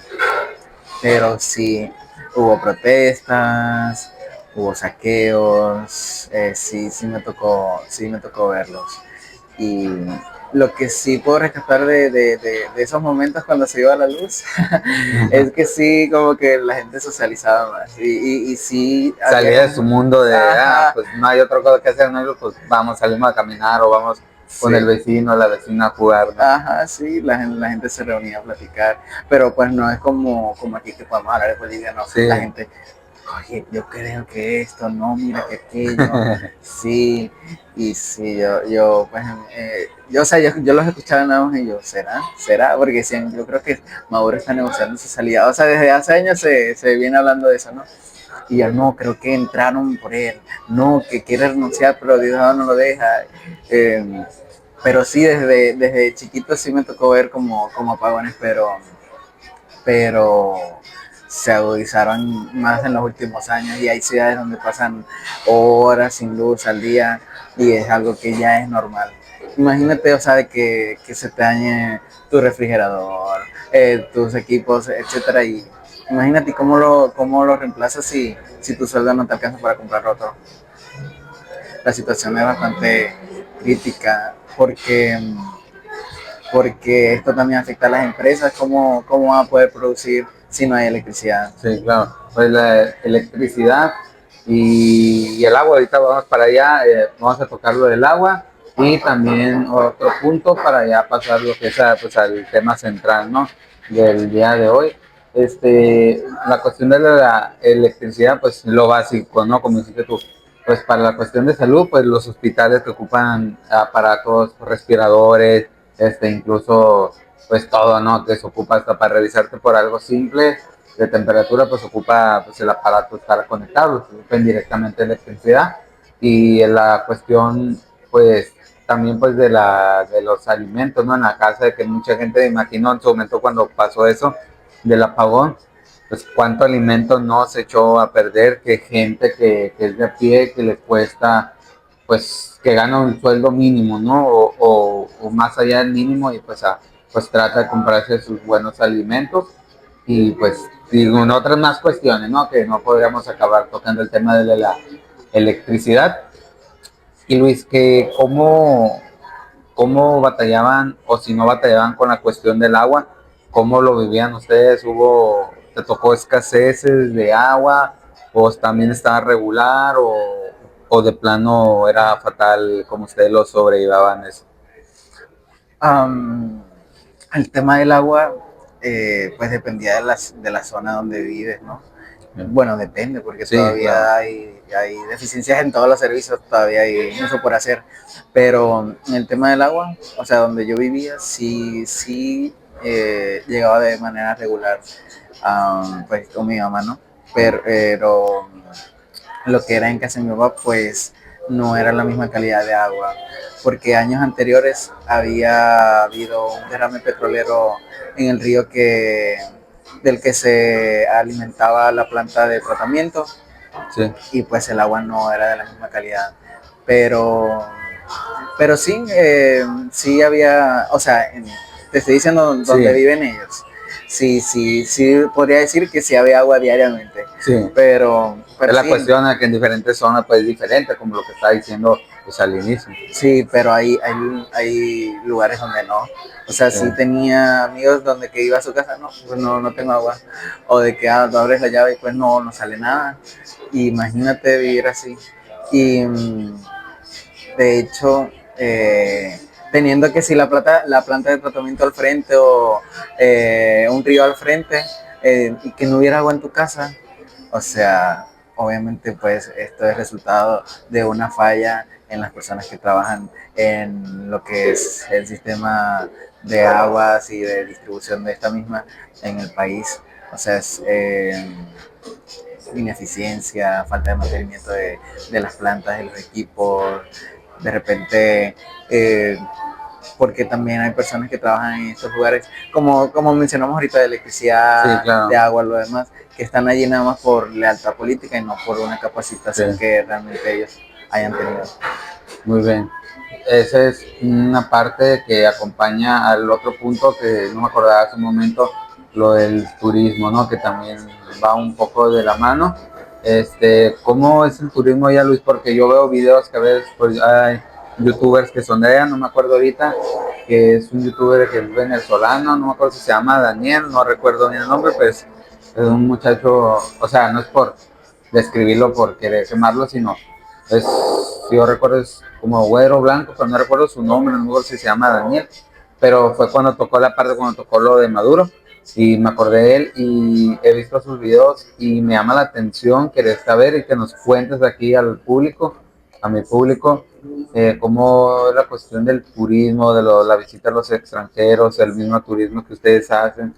Speaker 2: Pero sí, hubo protestas, hubo saqueos, sí me tocó verlos. Y Lo que sí puedo rescatar de esos momentos cuando se iba la luz es que sí, como que la gente socializaba más y sí había
Speaker 1: Salía de su
Speaker 2: como,
Speaker 1: mundo de,
Speaker 2: ajá,
Speaker 1: pues no hay otra cosa que hacer, ¿no? Pues vamos, salimos a caminar o vamos con el
Speaker 2: sí.
Speaker 1: vecino o la vecina a jugar, ¿no?
Speaker 2: Ajá, sí, la gente se reunía a platicar, pero pues no es como aquí que podemos hablar de Bolivia, no,
Speaker 1: Sí,
Speaker 2: la gente, oye, yo creo que esto, no, mira que aquello, sí, y sí, pues, o sea, yo los escuchaba nada más y yo, ¿será? Porque decían, yo creo que Maduro está negociando su salida, o sea, desde hace años se viene hablando de eso, ¿no? Y yo, no, creo que entraron por él, no, que quiere renunciar, pero Dios no lo deja, eh, pero sí, desde chiquito sí me tocó ver como apagones, pero se agudizaron más en los últimos años y hay ciudades donde pasan horas sin luz al día y es algo que ya es normal. Imagínate, o sea, de que se te dañe tu refrigerador, tus equipos, etcétera, y imagínate cómo lo reemplazas si tu sueldo no te alcanza para comprar otro. La situación es bastante crítica porque esto también afecta a las empresas, cómo van a poder producir si no hay electricidad.
Speaker 1: sí, claro. Pues la electricidad y el agua, ahorita vamos para allá, vamos a tocar lo del agua y también otro punto para ya pasar lo que es pues, al tema central, ¿no? Del día de hoy. La cuestión de la electricidad, pues lo básico, ¿no? Como dijiste tú, pues para la cuestión de salud, pues los hospitales que ocupan aparatos, respiradores, incluso pues todo, ¿no? Que se ocupa hasta para revisarte por algo simple de temperatura, pues ocupa pues, el aparato estar conectado, se ocupa directamente electricidad. Y en la cuestión, pues también pues de los alimentos, ¿no? En la casa, de que mucha gente imaginó en su momento cuando pasó eso del apagón, pues cuánto alimento no se echó a perder, que gente que es de a pie, que le cuesta, pues que gana un sueldo mínimo, ¿no? O más allá del mínimo y pues trata de comprarse sus buenos alimentos y pues digo, en otras más cuestiones, ¿no? Que no podríamos acabar tocando el tema de la electricidad. Y Luis, que cómo batallaban o si no batallaban con la cuestión del agua, cómo lo vivían ustedes, te tocó escaseces de agua o también estaba regular o de plano era fatal como ustedes lo sobrellevaban eso.
Speaker 2: Um, el tema del agua, pues dependía de la zona donde vives, ¿no? Bueno, depende, porque
Speaker 1: Sí, claro.
Speaker 2: todavía hay deficiencias en todos los servicios, todavía hay mucho por hacer. Pero en el tema del agua, o sea, donde yo vivía, sí llegaba de manera regular, pues con mi mamá, ¿no? Pero lo que era en casa de mi papá, pues no era la misma calidad de agua, porque años anteriores había habido un derrame petrolero en el río del que se alimentaba la planta de tratamiento
Speaker 1: Sí,
Speaker 2: y pues el agua no era de la misma calidad. Pero, pero sí, sí había, o sea, te estoy diciendo dónde
Speaker 1: sí,
Speaker 2: viven ellos. Sí, podría decir que sí había agua diariamente,
Speaker 1: sí.
Speaker 2: pero
Speaker 1: Es la
Speaker 2: sí,
Speaker 1: cuestión de que en diferentes zonas pues es diferente, como lo que estaba diciendo pues, al inicio.
Speaker 2: sí, pero hay lugares donde no. O sea,
Speaker 1: Sí.
Speaker 2: sí tenía amigos donde que iba a su casa, no, pues no tengo agua. O de que tú abres la llave y pues no sale nada. Y imagínate vivir así. Y de hecho, teniendo que si la planta de tratamiento al frente o un río al frente y que no hubiera agua en tu casa, o sea, obviamente pues esto es resultado de una falla en las personas que trabajan en lo que es el sistema de aguas y de distribución de esta misma en el país. O sea, es ineficiencia, falta de mantenimiento de las plantas, de los equipos, de repente porque también hay personas que trabajan en estos lugares, como mencionamos ahorita, de
Speaker 1: Sí,
Speaker 2: electricidad, de
Speaker 1: claro.
Speaker 2: agua, lo demás, que están allí nada más por lealtad política y no por una
Speaker 1: Sí,
Speaker 2: capacitación que realmente ellos hayan tenido.
Speaker 1: muy bien. Esa es una parte que acompaña al otro punto que no me acordaba hace un momento, lo del turismo, ¿no? Que también va un poco de la mano. ¿Cómo es el turismo ya, Luis? Porque yo veo videos que a veces pues hay youtubers que son de allá, no me acuerdo ahorita, que es un youtuber que es venezolano, no me acuerdo si se llama Daniel, no recuerdo bien el nombre, pues es un muchacho, o sea, no es por describirlo por querer quemarlo, sino es, si yo recuerdo, es como güero blanco, pero no recuerdo su nombre, no me acuerdo si se llama Daniel, pero fue cuando tocó la parte, cuando tocó lo de Maduro, y me acordé de él y he visto sus videos y me llama la atención querer saber y que nos cuentes aquí al público, a mi público, cómo es la cuestión del turismo, de la visita a los extranjeros, el mismo turismo que ustedes hacen,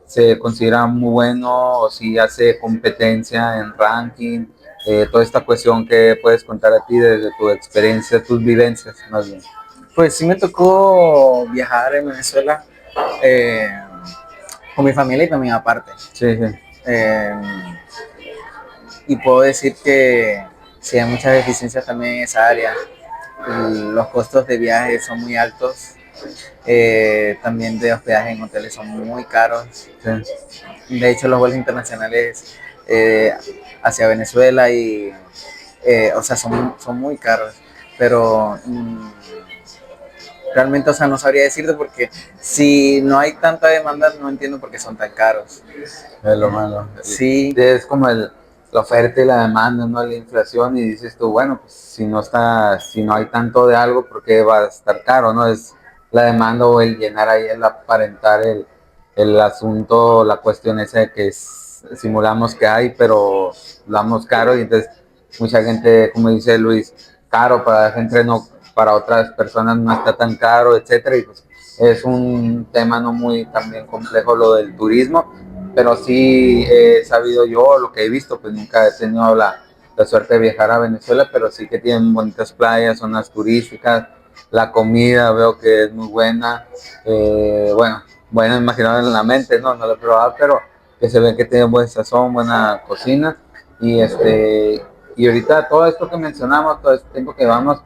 Speaker 1: se considera muy bueno o si hace competencia en ranking, toda esta cuestión que puedes contar a ti desde tu experiencia, tus vivencias, más bien.
Speaker 2: Pues sí me tocó viajar en Venezuela eh, con mi familia y también aparte.
Speaker 1: Sí, sí.
Speaker 2: Eh, y puedo decir que sí hay muchas deficiencias también en esa área. Los costos de viaje son muy altos. También de hospedaje en hoteles son muy caros. De hecho, los vuelos internacionales hacia Venezuela o sea, son muy caros. Pero realmente, o sea, no sabría decirte porque si no hay tanta demanda, no entiendo por qué son tan caros.
Speaker 1: Es lo malo.
Speaker 2: Sí,
Speaker 1: Es como la oferta y la demanda, ¿no? La inflación y dices tú, bueno, pues si no hay tanto de algo, ¿por qué va a estar caro, no? Es la demanda o el llenar ahí, el aparentar el asunto, la cuestión esa de que simulamos que hay, pero lo damos caro y entonces mucha gente, como dice Luis, caro para la gente no, para otras personas no está tan caro, etcétera, y pues es un tema no muy también complejo lo del turismo, pero sí he sabido yo, lo que he visto, pues nunca he tenido la suerte de viajar a Venezuela, pero sí que tienen bonitas playas, zonas turísticas, la comida veo que es muy buena, bueno, imaginado en la mente, no lo he probado, pero que se ve que tiene buen sazón, buena cocina, y y ahorita todo esto que mencionamos, todo este tiempo que vamos,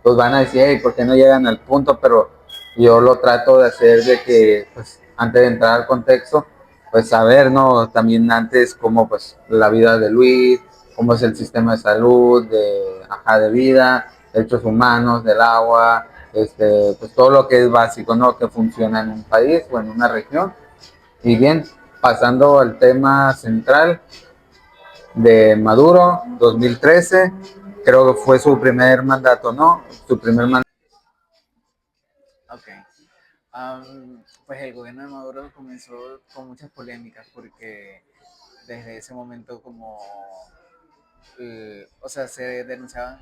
Speaker 1: pues van a decir, hey, ¿por qué no llegan al punto? Pero yo lo trato de hacer de que, pues, antes de entrar al contexto, pues saber, ¿no? También antes cómo, pues, la vida de Luis, cómo es el sistema de salud, de vida, derechos humanos, del agua, pues todo lo que es básico, ¿no? Que funciona en un país o en una región. Y bien, pasando al tema central de Maduro, 2013, creo que fue su primer mandato, ¿no? Su primer mandato.
Speaker 2: ok. Pues el gobierno de Maduro comenzó con muchas polémicas porque desde ese momento o sea, se denunciaban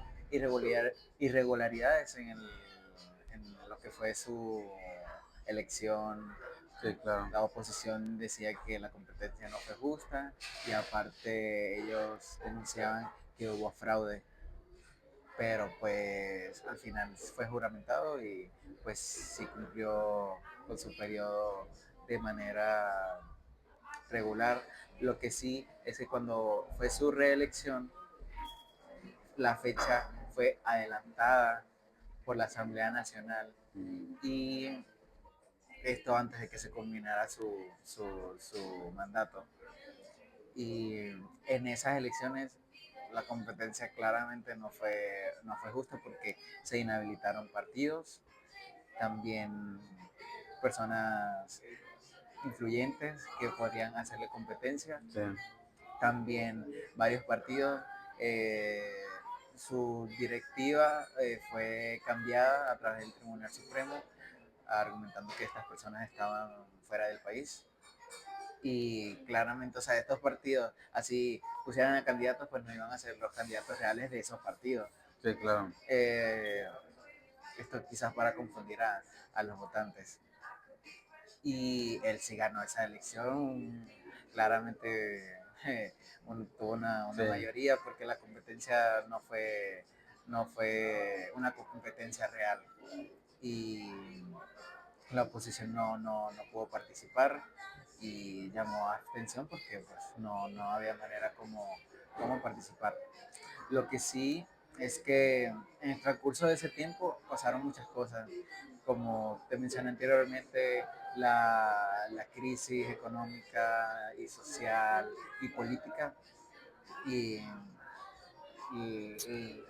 Speaker 2: irregularidades en lo que fue su elección.
Speaker 1: Sí, claro.
Speaker 2: La oposición decía que la competencia no fue justa y aparte ellos denunciaban que hubo fraude, pero pues al final fue juramentado y pues sí cumplió con su periodo de manera regular. Lo que sí es que cuando fue su reelección, la fecha fue adelantada por la Asamblea Nacional y esto antes de que se culminara su mandato. Y en esas elecciones la competencia claramente no fue justa porque se inhabilitaron partidos, también personas influyentes que podrían hacerle competencia,
Speaker 1: Sí.
Speaker 2: también varios partidos, eh, su directiva fue cambiada a través del Tribunal Supremo, argumentando que estas personas estaban fuera del país. Y claramente, o sea, estos partidos, así pusieran a candidatos, pues no iban a ser los candidatos reales de esos partidos.
Speaker 1: Sí, claro.
Speaker 2: Eh, Esto quizás para confundir a los votantes. Y él sí ganó esa elección, claramente tuvo una
Speaker 1: Sí.
Speaker 2: mayoría porque la competencia no fue una competencia real y la oposición no pudo participar y llamó a abstención porque pues, no había manera como participar. Lo que sí es que en el transcurso de ese tiempo pasaron muchas cosas, como te mencioné anteriormente, la crisis económica y social y política y, y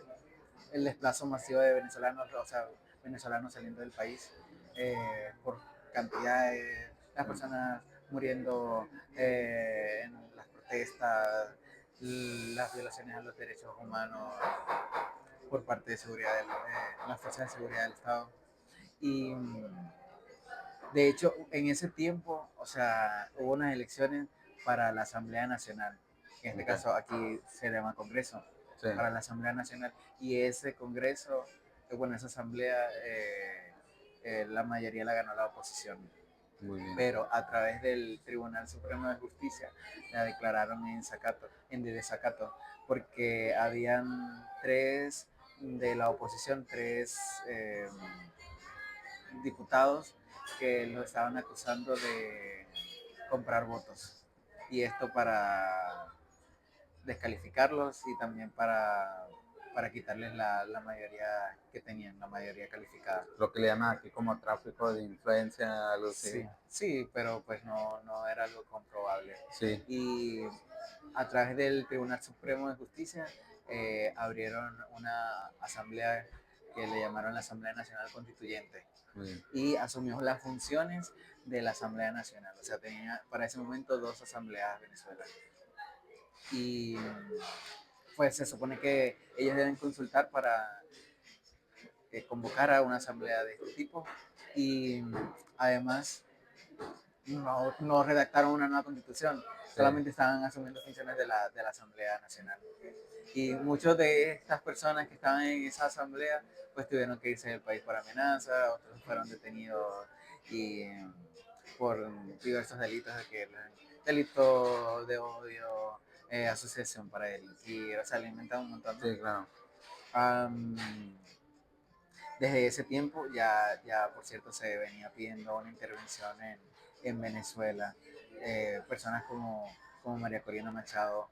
Speaker 2: el desplazo masivo de venezolanos, o sea, venezolanos saliendo del país por cantidades, las personas muriendo en las protestas, las violaciones a los derechos humanos por parte de seguridad las fuerzas de seguridad del Estado. Y de hecho, en ese tiempo, o sea, hubo unas elecciones para la Asamblea Nacional. En este
Speaker 1: Ok,
Speaker 2: caso, aquí se llama Congreso,
Speaker 1: sí,
Speaker 2: para la Asamblea Nacional. Y ese Congreso, bueno, esa Asamblea, la mayoría la ganó la oposición.
Speaker 1: muy bien.
Speaker 2: Pero a través del Tribunal Supremo de Justicia la declararon en desacato, en desacato, porque habían tres de la oposición, tres diputados que lo estaban acusando de comprar votos. Y esto para descalificarlos y también para quitarles la mayoría que tenían, la mayoría calificada.
Speaker 1: Lo que le llaman aquí como tráfico de influencia, algo así.
Speaker 2: Sí, sí, pero pues no era algo comprobable.
Speaker 1: Sí,
Speaker 2: Y a través del Tribunal Supremo de Justicia abrieron una asamblea que le llamaron la Asamblea Nacional Constituyente
Speaker 1: muy bien.
Speaker 2: y asumió las funciones de la Asamblea Nacional. O sea, tenía para ese momento dos asambleas Venezuela. Y pues se supone que ellos deben consultar para convocar a una asamblea de este tipo y además no redactaron una nueva constitución,
Speaker 1: Sí,
Speaker 2: solamente estaban asumiendo funciones de la Asamblea Nacional. Y muchos de estas personas que estaban en esa asamblea pues tuvieron que irse del país por amenaza, otros fueron detenidos y por diversos delitos de que delito de odio, asociación para delinquir, o sea, le inventan un montón, ¿no?
Speaker 1: sí, claro.
Speaker 2: Um, Desde ese tiempo ya por cierto se venía pidiendo una intervención en Venezuela. Personas como María Corina Machado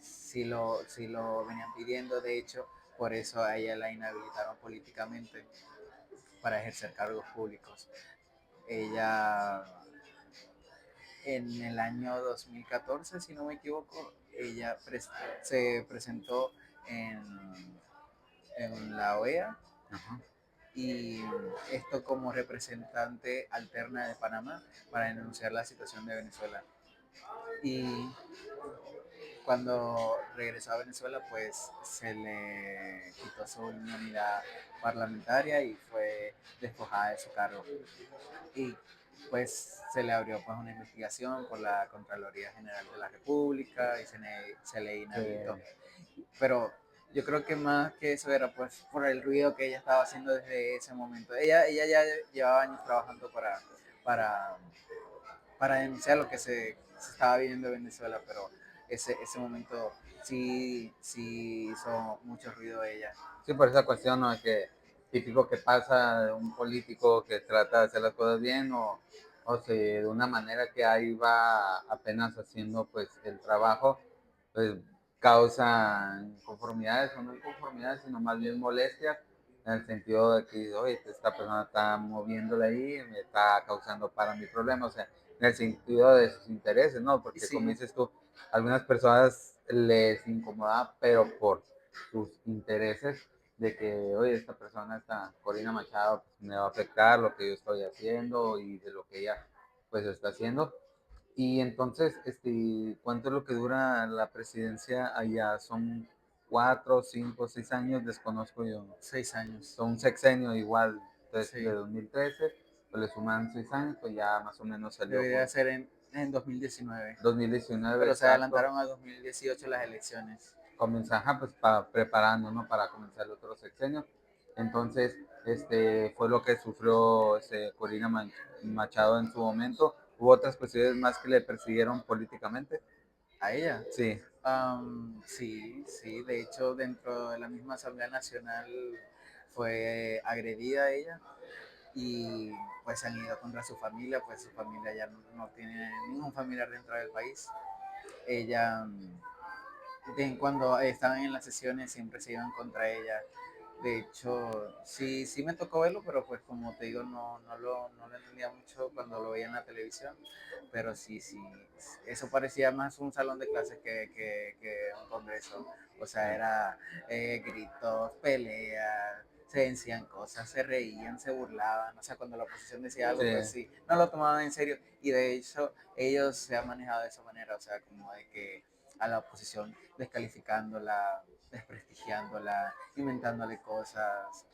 Speaker 2: sí lo venían pidiendo, de hecho, por eso a ella la inhabilitaron políticamente para ejercer cargos públicos. Ella en el año 2014, si no me equivoco, ella se presentó en la OEA
Speaker 1: Ajá.
Speaker 2: y esto como representante alterna de Panamá para denunciar la situación de Venezuela. Y cuando regresó a Venezuela, pues se le quitó su inmunidad parlamentaria y fue despojada de su cargo. Y pues se le abrió pues una investigación por la Contraloría General de la República y se le
Speaker 1: Sí,
Speaker 2: inhabilitó. Pero yo creo que más que eso era pues por el ruido que ella estaba haciendo desde ese momento. Ella ya llevaba años trabajando para, para denunciar lo que se estaba viviendo en Venezuela, pero ese momento sí hizo mucho ruido ella.
Speaker 1: sí, por esa cuestión, ¿no? Que típico que pasa de un político que trata de hacer las cosas bien o si de una manera que ahí va apenas haciendo pues el trabajo, pues causa inconformidades o no inconformidades, sino más bien molestias en el sentido de que, oye, esta persona está moviéndole ahí y me está causando para mi problema, o sea, en el sentido de sus intereses, ¿no?
Speaker 2: Y
Speaker 1: Porque como
Speaker 2: sí,
Speaker 1: dices tú, a algunas personas les incomoda, pero por sus intereses de que, oye, esta persona, esta Corina Machado, pues, me va a afectar lo que yo estoy haciendo y de lo que ella pues está haciendo. Y entonces, ¿cuánto es lo que dura la presidencia allá? ¿Son 4, 5, 6 años? Desconozco yo.
Speaker 2: 6 años.
Speaker 1: Son un sexenio igual, entonces de
Speaker 2: Sí,
Speaker 1: 2013, pues le suman 6 años, pues ya más o menos salió
Speaker 2: debería
Speaker 1: con
Speaker 2: ser en 2019,
Speaker 1: 2019,
Speaker 2: pero se
Speaker 1: exacto.
Speaker 2: adelantaron a 2018 las elecciones.
Speaker 1: Comenzar, pues preparando, ¿no? Para comenzar el otro sexenio. Entonces, fue lo que sufrió Corina Machado en su momento. Hubo otras cuestiones más que le persiguieron políticamente.
Speaker 2: ¿A ella?
Speaker 1: Sí,
Speaker 2: Sí, sí, de hecho dentro de la misma Asamblea Nacional fue agredida ella y pues han ido contra su familia, pues su familia ya no tiene ningún familiar dentro del país. Ella, cuando estaban en las sesiones siempre se iban contra ella. De hecho, sí me tocó verlo, pero pues como te digo, no lo entendía mucho cuando lo veía en la televisión. Pero sí, eso parecía más un salón de clases que un congreso. O
Speaker 1: sí,
Speaker 2: sea, era gritos, peleas, se decían cosas, se reían, se burlaban, o sea, cuando la oposición decía algo,
Speaker 1: Sí,
Speaker 2: pues sí, no lo tomaban en serio, y de hecho ellos se han manejado de esa manera, o sea, como de que a la oposición descalificándola, desprestigiándola, inventándole cosas,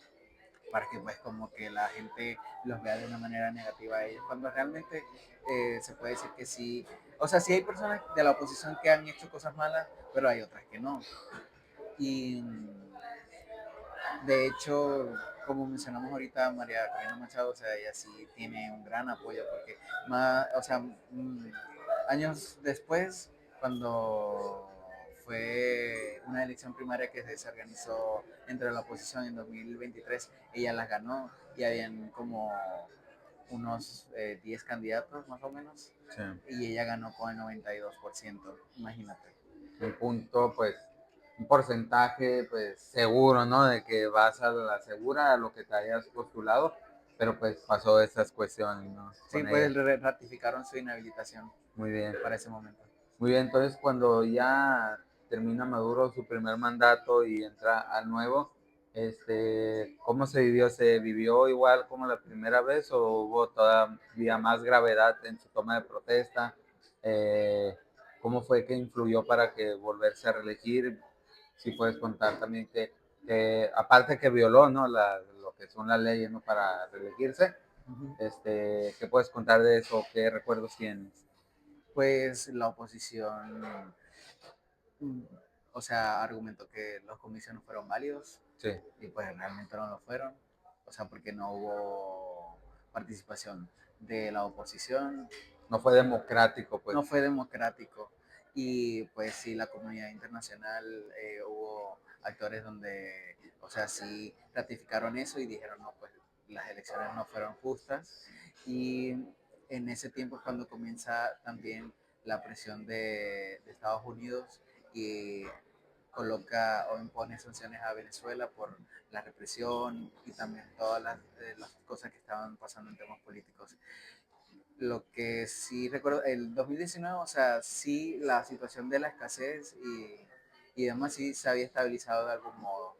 Speaker 2: para que pues como que la gente los vea de una manera negativa a ellos, cuando realmente se puede decir que sí, o sea, sí hay personas de la oposición que han hecho cosas malas, pero hay otras que no. Y de hecho, como mencionamos ahorita, María Corina Machado, o sea, ella sí tiene un gran apoyo, porque más, o sea, años después, cuando fue una elección primaria que se organizó entre la oposición en 2023, ella las ganó y habían como unos 10 candidatos más o menos,
Speaker 1: sí.
Speaker 2: y ella ganó con el 92%, imagínate.
Speaker 1: Un punto, pues, un porcentaje, pues, seguro, ¿no? De que vas a la segura, a lo que te hayas postulado, pero pues pasó esas cuestiones, ¿no?
Speaker 2: Sí,
Speaker 1: Con
Speaker 2: pues
Speaker 1: ella.
Speaker 2: ratificaron su inhabilitación
Speaker 1: Muy bien.
Speaker 2: para ese momento.
Speaker 1: Muy bien, entonces cuando ya termina Maduro su primer mandato y entra al nuevo, ¿cómo se vivió? ¿Se vivió igual como la primera vez o hubo todavía más gravedad en su toma de protesta? Eh, ¿Cómo fue que influyó para que volverse a reelegir? Si puedes contar también aparte que violó, ¿no? Lo que son las leyes, ¿no? Para reelegirse,
Speaker 2: Ujú.
Speaker 1: ¿qué puedes contar de eso? ¿Qué recuerdos tienes?
Speaker 2: Pues la oposición, mm, o sea, argumentó que los comicios no fueron válidos
Speaker 1: Sí,
Speaker 2: y pues realmente no lo fueron, o sea, porque no hubo participación de la oposición,
Speaker 1: no fue democrático, pues.
Speaker 2: no fue democrático y pues sí, la comunidad internacional hubo actores donde, o sea, sí ratificaron eso y dijeron, no, pues las elecciones no fueron justas y en ese tiempo es cuando comienza también la presión de Estados Unidos y coloca o impone sanciones a Venezuela por la represión y también todas las cosas que estaban pasando en temas políticos. Lo que sí recuerdo, el 2019, o sea, sí la situación de la escasez y demás sí se había estabilizado de algún modo,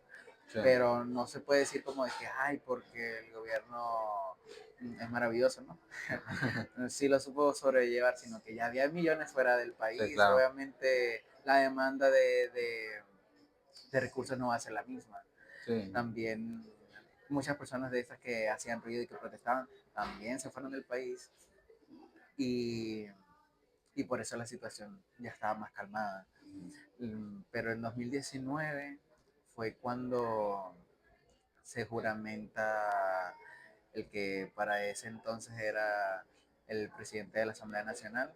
Speaker 1: Sí,
Speaker 2: pero no se puede decir como de que, ay, porque el gobierno es maravilloso, ¿no? Sí lo supo sobrellevar, sino que ya había millones fuera del
Speaker 1: sí,
Speaker 2: país,
Speaker 1: claro.
Speaker 2: obviamente la demanda de recursos no va a ser la misma.
Speaker 1: Sí,
Speaker 2: También muchas personas de estas que hacían ruido y que protestaban también se fueron del país y, y por eso la situación ya estaba más calmada. Pero en 2019 fue cuando se juramenta el que para ese entonces era el presidente de la Asamblea Nacional,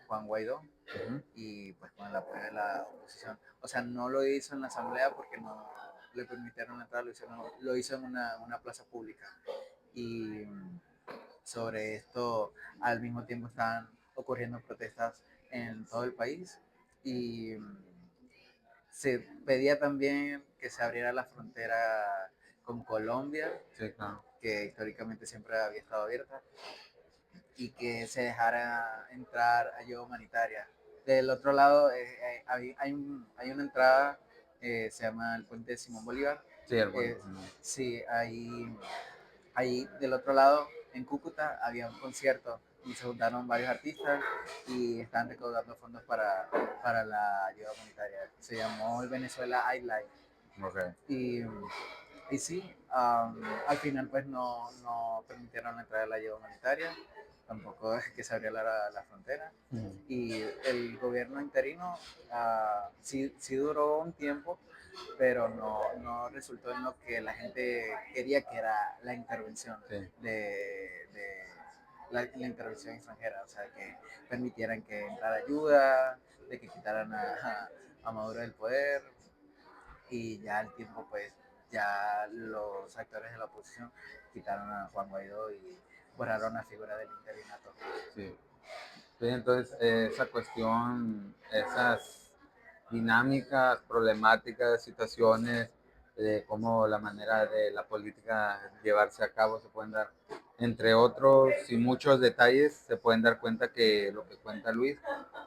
Speaker 2: Juan Guaidó,
Speaker 1: ujú,
Speaker 2: y pues con el apoyo de la oposición. O sea, no lo hizo en la Asamblea porque no le permitieron entrar, lo hizo en una plaza pública. Y sobre esto al mismo tiempo estaban ocurriendo protestas en todo el país y se pedía también que se abriera la frontera con Colombia,
Speaker 1: sí, claro.
Speaker 2: que históricamente siempre había estado abierta, y que se dejara entrar ayuda humanitaria. Del otro lado hay una entrada, se llama el puente de Simón Bolívar.
Speaker 1: Sí, el buen.
Speaker 2: Eh, sí, ahí del otro lado, en Cúcuta, había un concierto y se juntaron varios artistas y están recaudando fondos para la ayuda humanitaria. Se llamó el Venezuela iLife.
Speaker 1: Ok.
Speaker 2: Y, y sí, al final pues no permitieron la entrada de la ayuda humanitaria, tampoco es que se abrió la frontera.
Speaker 1: Ujú,
Speaker 2: Y el gobierno interino sí duró un tiempo, pero no resultó en lo que la gente quería, que era la intervención
Speaker 1: sí,
Speaker 2: de la intervención extranjera, o sea, que permitieran que entrara ayuda, de que quitaran a Maduro del poder y ya al tiempo pues ya los actores de la oposición quitaron a Juan Guaidó y borraron la figura del interinato.
Speaker 1: sí. Sí, entonces, esa cuestión, esas dinámicas, problemáticas, situaciones, de cómo la manera de la política llevarse a cabo se pueden dar, entre otros y muchos detalles, se pueden dar cuenta que lo que cuenta Luis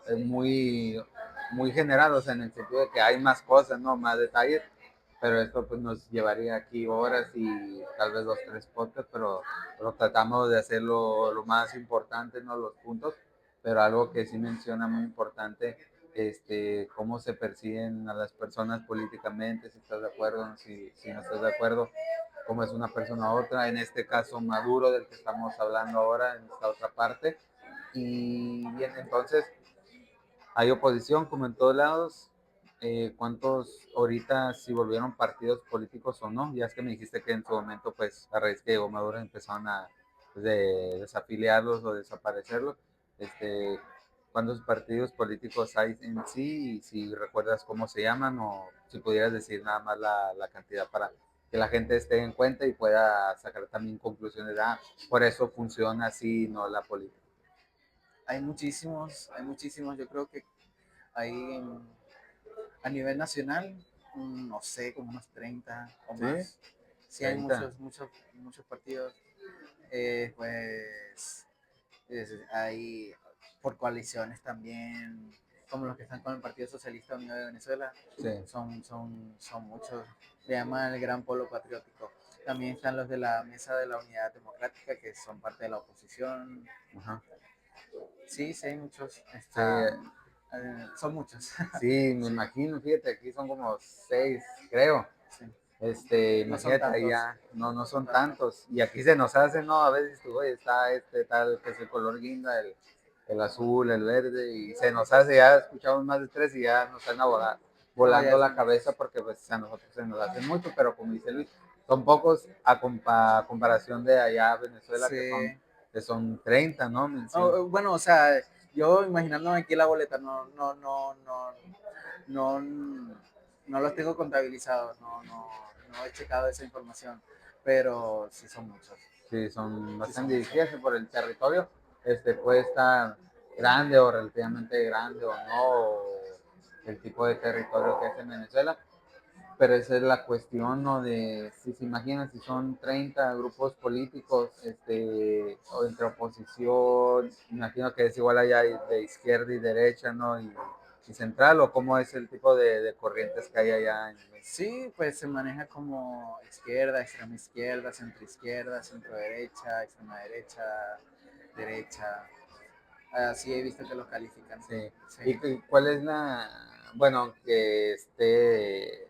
Speaker 1: es muy, muy general, o sea, en el sentido de que hay más cosas, ¿no? Más detalles, pero esto pues nos llevaría aquí horas y tal vez 2, 3 podcasts, pero tratamos de hacerlo lo más importante, no los puntos, pero algo que sí menciona muy importante, cómo se perciben a las personas políticamente, si estás de acuerdo, si no estás de acuerdo, cómo es una persona a otra, en este caso Maduro, del que estamos hablando ahora, en esta otra parte. Y bien, entonces hay oposición como en todos lados. ¿Cuántos ahorita si volvieron partidos políticos o no? Ya es que me dijiste que en su momento, pues a raíz que llegó Maduro empezaron a pues, desafiliarlos o desaparecerlos. Este, ¿Cuántos partidos políticos hay en sí? Y si recuerdas cómo se llaman o si pudieras decir nada más la cantidad para que la gente esté en cuenta y pueda sacar también conclusiones. Por eso funciona así, no la política.
Speaker 2: Hay muchísimos, yo creo que hay a nivel nacional, no sé, como unos 30 o
Speaker 1: ¿Sí?
Speaker 2: más. Sí, hay
Speaker 1: 30.
Speaker 2: muchos partidos. Pues hay por coaliciones también, como los que están con el Partido Socialista Unido de Venezuela,
Speaker 1: Sí.
Speaker 2: son muchos. Le llaman el Gran Polo Patriótico. También están los de la Mesa de la Unidad Democrática, que son parte de la oposición.
Speaker 1: Ajá.
Speaker 2: Sí, sí, hay muchos.
Speaker 1: Sí,
Speaker 2: Son muchos.
Speaker 1: sí, me
Speaker 2: Sí,
Speaker 1: imagino, fíjate, aquí son como 6, creo.
Speaker 2: sí. No son
Speaker 1: Imagínate,
Speaker 2: tantos.
Speaker 1: allá no
Speaker 2: No son
Speaker 1: son
Speaker 2: tantos.
Speaker 1: tantos. Y aquí se nos hace, ¿no? A veces tú, oye, está tal, que es el color guinda, el azul, el verde, y se nos hace, ya escuchamos más de 3 y ya nos están
Speaker 2: No,
Speaker 1: volando
Speaker 2: ya
Speaker 1: la
Speaker 2: son
Speaker 1: cabeza
Speaker 2: muchos.
Speaker 1: porque pues a nosotros se nos hace mucho, pero como dice Luis, son pocos a comparación de allá Venezuela
Speaker 2: Sí.
Speaker 1: que son 30, ¿no? Mención.
Speaker 2: Bueno, o sea, yo imaginándome aquí la boleta, no, no los tengo contabilizados, no he checado esa información, pero sí son muchos,
Speaker 1: Sí, son
Speaker 2: sí son
Speaker 1: bastante
Speaker 2: muchos.
Speaker 1: difíciles por el territorio. Puede estar grande o relativamente grande o no, o el tipo de territorio que es en Venezuela. Pero esa es la cuestión, ¿no? De si se imaginan, si son 30 grupos políticos, o entre oposición, imagino que es igual allá de izquierda y derecha, ¿no? Y central, o cómo es el tipo de corrientes que hay allá en México.
Speaker 2: Sí, pues se maneja como izquierda, centro derecha, extrema derecha, derecha. Así he visto que los califican.
Speaker 1: Sí.
Speaker 2: Sí.
Speaker 1: ¿Y cuál es bueno, que esté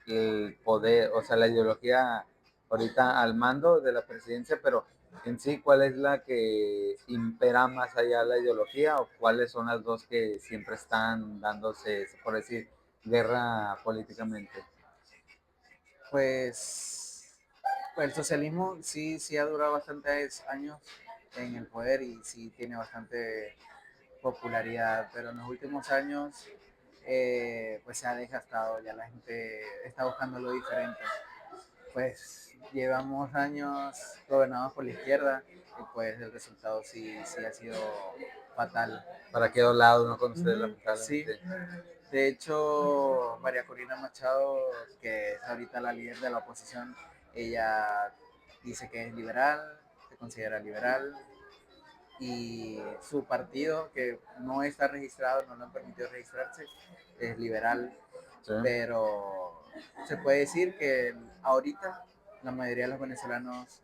Speaker 1: el poder, o sea, la ideología ahorita al mando de la presidencia, pero en sí, ¿cuál es la que impera más allá de la ideología o cuáles son las dos que siempre están dándose, por decir, guerra políticamente?
Speaker 2: Pues, pues el socialismo sí ha durado bastantes años en el poder y sí tiene bastante popularidad, pero en los últimos años pues se ha desgastado, ya la gente está buscando lo diferente. Pues llevamos años gobernados por la izquierda y pues el resultado sí ha sido fatal.
Speaker 1: ¿Para qué lado no conocer
Speaker 2: Sí,
Speaker 1: lamentablemente?
Speaker 2: de hecho María Corina Machado, que es ahorita la líder de la oposición, ella dice que es liberal, se considera liberal, y su partido, que no está registrado, no le han permitido registrarse, es liberal,
Speaker 1: Sí.
Speaker 2: pero se puede decir que ahorita la mayoría de los venezolanos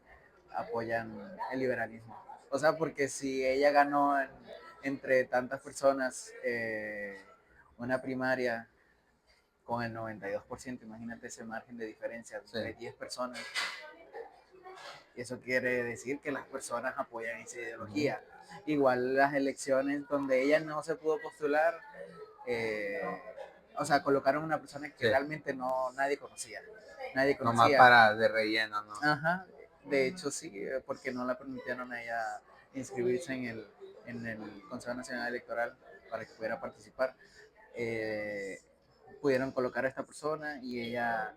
Speaker 2: apoyan el liberalismo. O sea, porque si ella ganó entre tantas personas una primaria con el 92%, imagínate ese margen de diferencia
Speaker 1: Sí.
Speaker 2: entre 10 personas, y eso quiere decir que las personas apoyan esa ideología. Igual las elecciones donde ella no se pudo postular, eh, o sea, colocaron una persona que
Speaker 1: Sí.
Speaker 2: realmente nadie conocía. Nadie
Speaker 1: Nomás
Speaker 2: conocía.
Speaker 1: para de relleno, ¿no?
Speaker 2: Ajá, de hecho sí, porque no la permitieron a ella inscribirse en el Consejo Nacional Electoral para que pudiera participar. Eh, Pudieron colocar a esta persona y ella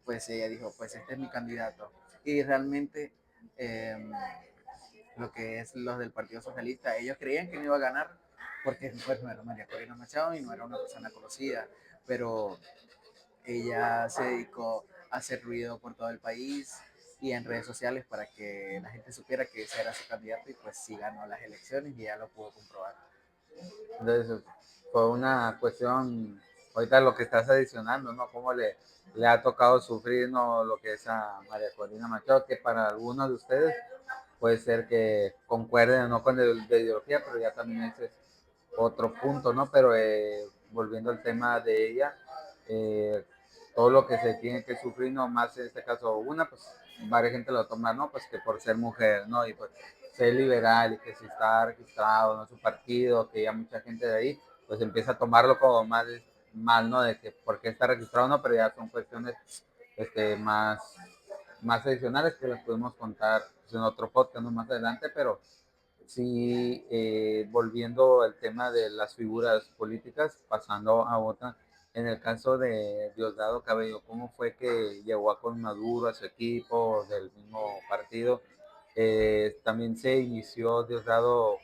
Speaker 2: dijo, pues este es mi candidato. Y realmente eh, lo que es los del Partido Socialista, ellos creían que no iba a ganar porque pues, no era María Corina Machado y no era una persona conocida, pero ella se dedicó a hacer ruido por todo el país y en redes sociales para que la gente supiera que ese era su candidato y pues sí ganó las elecciones y ya lo pudo comprobar.
Speaker 1: Entonces, fue una cuestión ahorita lo que estás adicionando, ¿no? Cómo le ha tocado sufrir, ¿no? Lo que es a María Corina Machado, que para algunos de ustedes puede ser que concuerden o no con el de ideología, pero ya también ese es otro punto, ¿no? Pero volviendo al tema de ella, eh, todo lo que se tiene que sufrir, no más en este caso una, pues varias gente lo toma, ¿no? Pues que por ser mujer, ¿no? Y pues ser liberal y que si está registrado, ¿no? Su partido, que ya mucha gente de ahí, pues empieza a tomarlo como más mal, ¿no? De que porque está registrado, no, pero ya son cuestiones más adicionales que las podemos contar pues, en otro podcast, ¿no? Más adelante, pero sí, volviendo al tema de las figuras políticas, pasando a otra, en el caso de Diosdado Cabello, ¿cómo fue que llegó a con Maduro, a su equipo del mismo partido? ¿También se inició Diosdado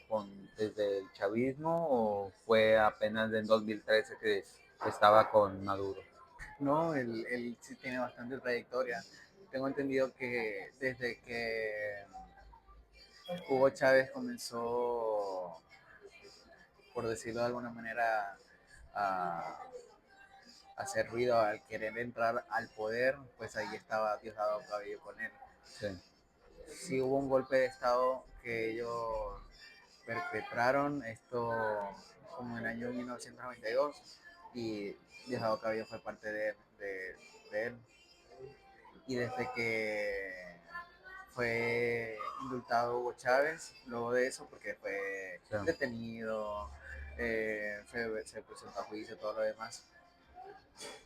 Speaker 1: desde el chavismo o fue apenas en 2013 que estaba con Maduro?
Speaker 2: No, él sí tiene bastante trayectoria. Tengo entendido que desde que Hugo Chávez comenzó, por decirlo de alguna manera, a hacer ruido al querer entrar al poder, pues ahí estaba Diosdado Cabello con él.
Speaker 1: Sí.
Speaker 2: Sí hubo un golpe de estado que ellos perpetraron, esto como en el año 1992, y Diosdado Cabello fue parte de él. Y desde que fue indultado Hugo Chávez, luego de eso, porque fue
Speaker 1: Sí.
Speaker 2: detenido, se presentó a juicio, todo lo demás.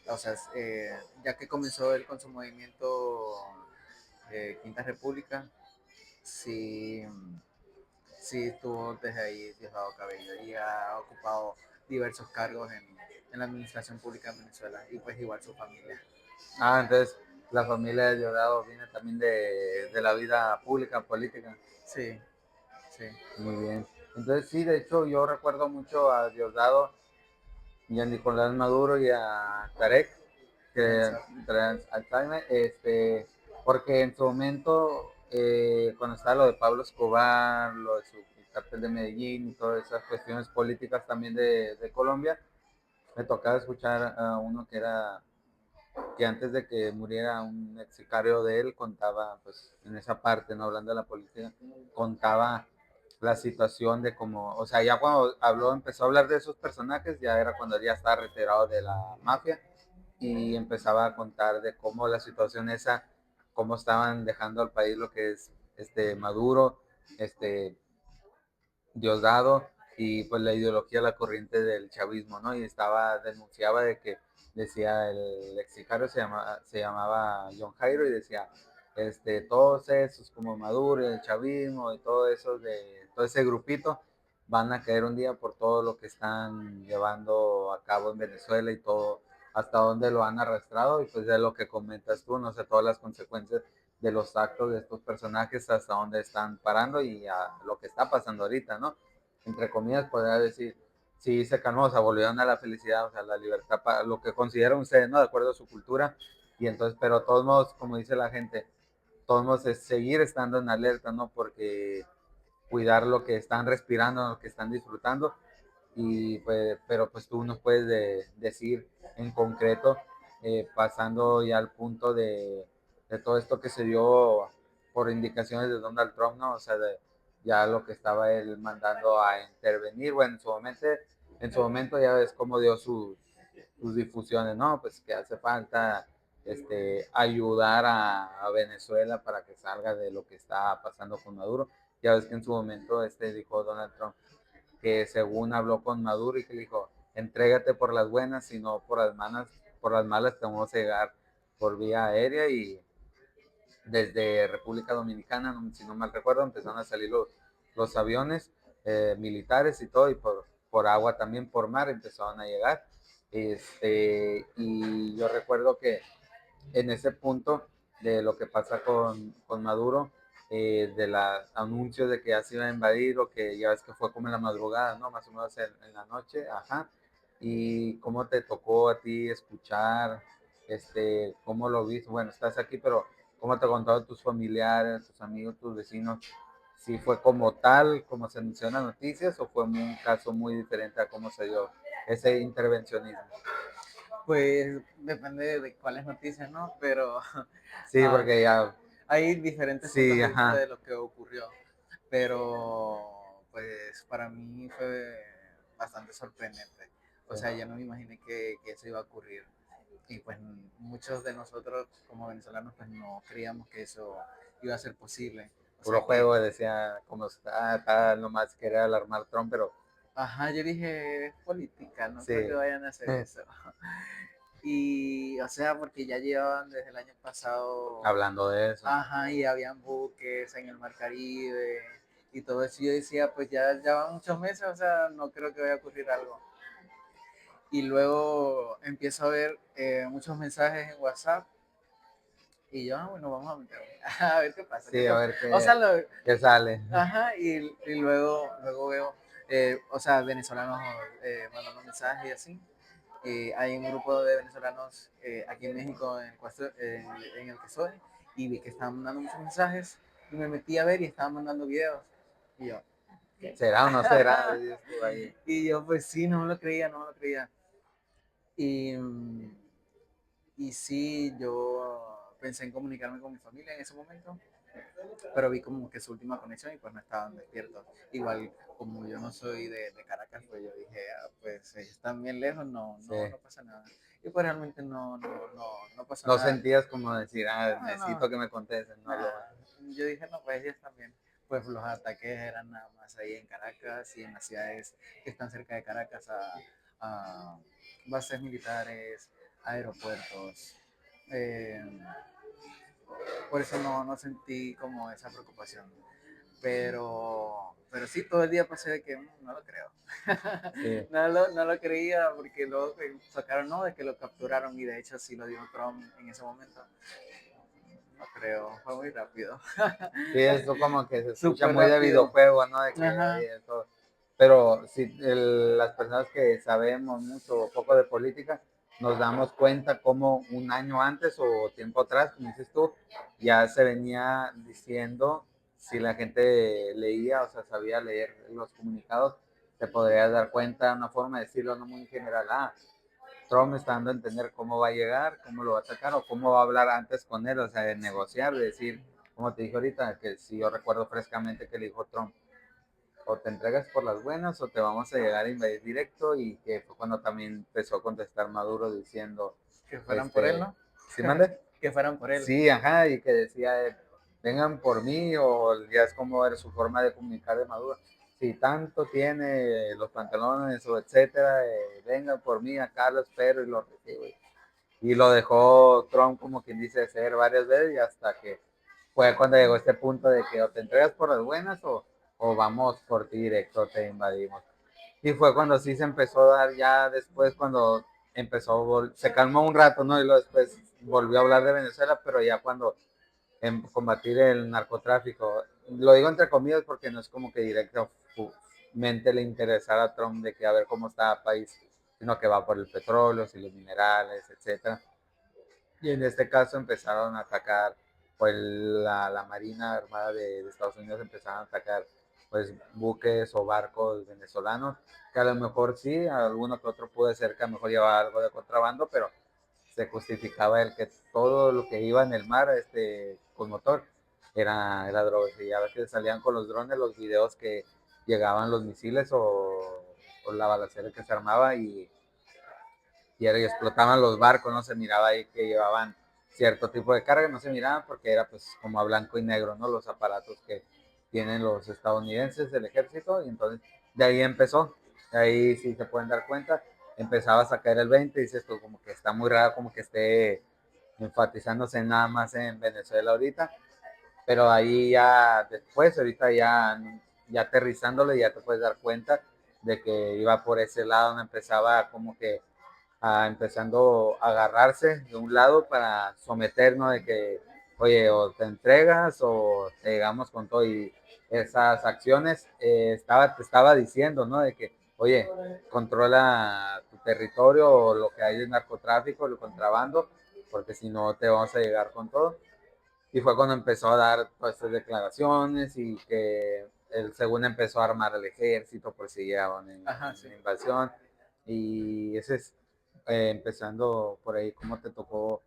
Speaker 2: O sea, ya que comenzó él con su movimiento Quinta República, sí, sí estuvo desde ahí Diosdado Cabello y ha ocupado diversos cargos en la administración pública de Venezuela y pues igual su familia.
Speaker 1: Ah, entonces la familia de Diosdado viene también de la vida pública, política.
Speaker 2: Sí, sí.
Speaker 1: Muy bien. Entonces sí, de hecho yo recuerdo mucho a Diosdado y a Nicolás Maduro y a Tarek, que
Speaker 2: Exacto.
Speaker 1: Alzheimer, porque en su momento, cuando estaba lo de Pablo Escobar, lo de su el cartel de Medellín y todas esas cuestiones políticas también de Colombia, me tocaba escuchar a uno que antes de que muriera un ex sicario de él, contaba, pues en esa parte, no hablando de la política, contaba la situación de cómo, o sea, ya cuando empezó a hablar de esos personajes, ya era cuando ya estaba retirado de la mafia y empezaba a contar de cómo la situación esa, cómo estaban dejando al país lo que es Maduro, este Diosdado y pues la ideología, la corriente del chavismo, ¿no? Y denunciaba de que decía el ex sicario se llamaba John Jairo y decía, todos esos como Maduro, el chavismo y todo eso todo ese grupito van a caer un día por todo lo que están llevando a cabo en Venezuela y todo, hasta dónde lo han arrastrado y pues de lo que comentas tú, no sé, todas las consecuencias de los actos de estos personajes hasta dónde están parando y a lo que está pasando ahorita, ¿no? Entre comillas, podría decir, sí, se calmó, o sea, volvieron a la felicidad, o sea, la libertad, para lo que consideran ustedes, ¿no? De acuerdo a su cultura, y entonces, pero de todos modos, como dice la gente, todos modos es seguir estando en alerta, ¿no? Porque cuidar lo que están respirando, lo que están disfrutando, y pues, pero pues tú nos puedes decir en concreto, pasando ya al punto de todo esto que se dio por indicaciones de Donald Trump, ¿no? O sea, ya lo que estaba él mandando a intervenir, bueno, en su momento ya ves cómo dio sus difusiones, ¿no? Pues que hace falta ayudar a Venezuela para que salga de lo que está pasando con Maduro. Ya ves que en su momento dijo Donald Trump que según habló con Maduro y que le dijo, entrégate por las buenas, y no por las malas te vamos a llegar por vía aérea y desde República Dominicana, si no mal recuerdo, empezaron a salir los aviones militares y todo, y por agua también, por mar, empezaron a llegar. Y yo recuerdo que en ese punto de lo que pasa con Maduro, de los anuncios de que ya se iba a invadir o que ya ves que fue como en la madrugada, ¿no? Más o menos en la noche, ajá. Y cómo te tocó a ti escuchar, cómo lo viste, bueno, estás aquí, pero cómo te contaron tus familiares, tus amigos, tus vecinos, si fue como tal, como se anunció en las noticias, o fue un caso muy diferente a cómo se dio ese intervencionismo.
Speaker 2: Pues depende de cuáles noticias, ¿no? Pero
Speaker 1: Sí,
Speaker 2: ah,
Speaker 1: porque ya,
Speaker 2: hay diferentes puntos
Speaker 1: sí,
Speaker 2: de vista
Speaker 1: ajá.
Speaker 2: de lo que ocurrió. Pero pues para mí fue bastante sorprendente. O sea, yo no me imaginé que eso iba a ocurrir. Y pues muchos de nosotros como venezolanos pues no creíamos que eso iba a ser posible. O
Speaker 1: Puro
Speaker 2: sea que,
Speaker 1: juego, decía, como está nomás quería alarmar Trump, pero
Speaker 2: ajá, yo dije, es política, no creo que
Speaker 1: sí,
Speaker 2: vayan a hacer eso. Y, o sea, porque ya llevaban desde el año pasado,
Speaker 1: hablando de eso.
Speaker 2: ajá, y habían buques en el Mar Caribe y todo eso. Y yo decía, pues ya van muchos meses, o sea, no creo que vaya a ocurrir algo. Y luego empiezo a ver muchos mensajes en WhatsApp y yo, bueno, vamos a meterme, a ver qué pasa.
Speaker 1: Sí, a ver
Speaker 2: O sea,
Speaker 1: qué sale.
Speaker 2: ajá, y luego veo, o sea, venezolanos mandando mensajes y así. Hay un grupo de venezolanos aquí en México en el que soy y vi que estaban mandando muchos mensajes y me metí a ver y estaban mandando videos. Y yo, ¿qué?
Speaker 1: ¿Será o no será? Dices tú ahí.
Speaker 2: Y yo, pues sí, no me lo creía, no me lo creía. Y, y sí, yo pensé en comunicarme con mi familia en ese momento, pero vi como que su última conexión y pues no estaban despiertos. Igual, como yo no soy de Caracas, pues yo dije, ah, pues ellos están bien lejos,
Speaker 1: Sí.
Speaker 2: no pasa nada. Y pues realmente no pasó
Speaker 1: No
Speaker 2: nada.
Speaker 1: sentías como decir,
Speaker 2: No,
Speaker 1: necesito que me contesten, no lo.
Speaker 2: nada. Yo dije, no, pues ellos también. Pues los ataques eran nada más ahí en Caracas y en las ciudades que están cerca de Caracas, a bases militares, aeropuertos. Eh, por eso no sentí como esa preocupación. Pero sí, todo el día pasé de que no lo creo.
Speaker 1: Sí,
Speaker 2: No lo creía porque luego sacaron, no, de que lo capturaron y de hecho sí lo dio Trump en ese momento. No creo, fue muy rápido.
Speaker 1: sí, eso como que se escucha
Speaker 2: Súper
Speaker 1: muy de
Speaker 2: rápido.
Speaker 1: videojuego, ¿no? De que
Speaker 2: Ajá.
Speaker 1: ahí eso. Pero si las personas que sabemos mucho o poco de política, nos damos cuenta como un año antes o tiempo atrás, como dices tú, ya se venía diciendo, si la gente leía, o sea, sabía leer los comunicados, te podrías dar cuenta, una forma de decirlo no muy general, Trump está dando a entender cómo va a llegar, cómo lo va a atacar o cómo va a hablar antes con él, o sea, de negociar, de decir, como te dije ahorita, que si yo recuerdo frescamente que le dijo Trump, o te entregas por las buenas o te vamos a llegar a invadir directo, y que fue cuando también empezó a contestar Maduro diciendo,
Speaker 2: Que fueran por él, ¿no?
Speaker 1: ¿sí mande?
Speaker 2: Que fueran por él.
Speaker 1: Sí, ajá, y que decía, vengan por mí, o ya es como era su forma de comunicar de Maduro. Si tanto tiene los pantalones o etcétera, vengan por mí, acá lo espero y lo recibo. Y lo dejó Trump, como quien dice, ser varias veces, y hasta que fue cuando llegó este punto de que o te entregas por las buenas o vamos por ti directo, te invadimos. Y fue cuando sí se empezó a dar, ya después cuando empezó, se calmó un rato, ¿no? Y luego después volvió a hablar de Venezuela, pero ya cuando en combatir el narcotráfico, lo digo entre comillas porque no es como que directamente le interesara a Trump de que a ver cómo está el país, sino que va por el petróleo, y los minerales, etcétera. Y en este caso empezaron a atacar, pues la Marina Armada de Estados Unidos empezaron a atacar pues buques o barcos venezolanos, que a lo mejor sí, alguno que otro puede ser que a lo mejor llevaba algo de contrabando, pero se justificaba el que todo lo que iba en el mar con motor era droga. Y a veces salían con los drones los videos que llegaban los misiles o la balacera que se armaba y explotaban los barcos, no se miraba ahí que llevaban cierto tipo de carga, no se miraban porque era pues como a blanco y negro, ¿no? Los aparatos que tienen los estadounidenses del ejército, y entonces de ahí empezó, de ahí si se pueden dar cuenta, empezaba a caer el 20 y dices tú como que está muy raro como que esté enfatizándose nada más en Venezuela ahorita, pero ahí ya después, ahorita ya aterrizándole, ya te puedes dar cuenta de que iba por ese lado, donde empezaba como que empezando a agarrarse de un lado para someternos de que, oye, o te entregas o te llegamos con todo. Y esas acciones te estaba diciendo, ¿no? De que, oye, controla tu territorio o lo que hay de narcotráfico, lo contrabando, porque si no te vamos a llegar con todo. Y fue cuando empezó a dar todas estas declaraciones y que él, según empezó a armar el ejército por si llegaban
Speaker 2: Ajá,
Speaker 1: en
Speaker 2: sí.
Speaker 1: invasión. Y ese es empezando por ahí, ¿cómo te tocó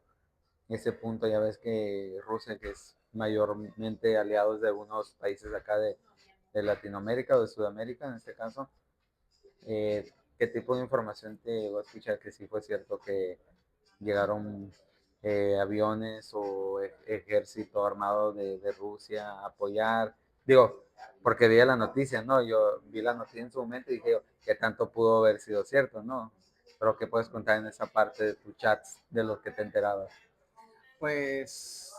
Speaker 1: ese punto? Ya ves que Rusia, que es mayormente aliados de algunos países de acá de Latinoamérica o de Sudamérica en este caso, ¿qué tipo de información te llegó a escuchar que sí fue cierto que llegaron aviones o ejército armado de Rusia a apoyar? Digo, porque vi la noticia, ¿no? Yo vi la noticia en su momento y dije, ¿qué tanto pudo haber sido cierto, no? Pero ¿qué puedes contar en esa parte de tus chats de los que te enterabas?
Speaker 2: Pues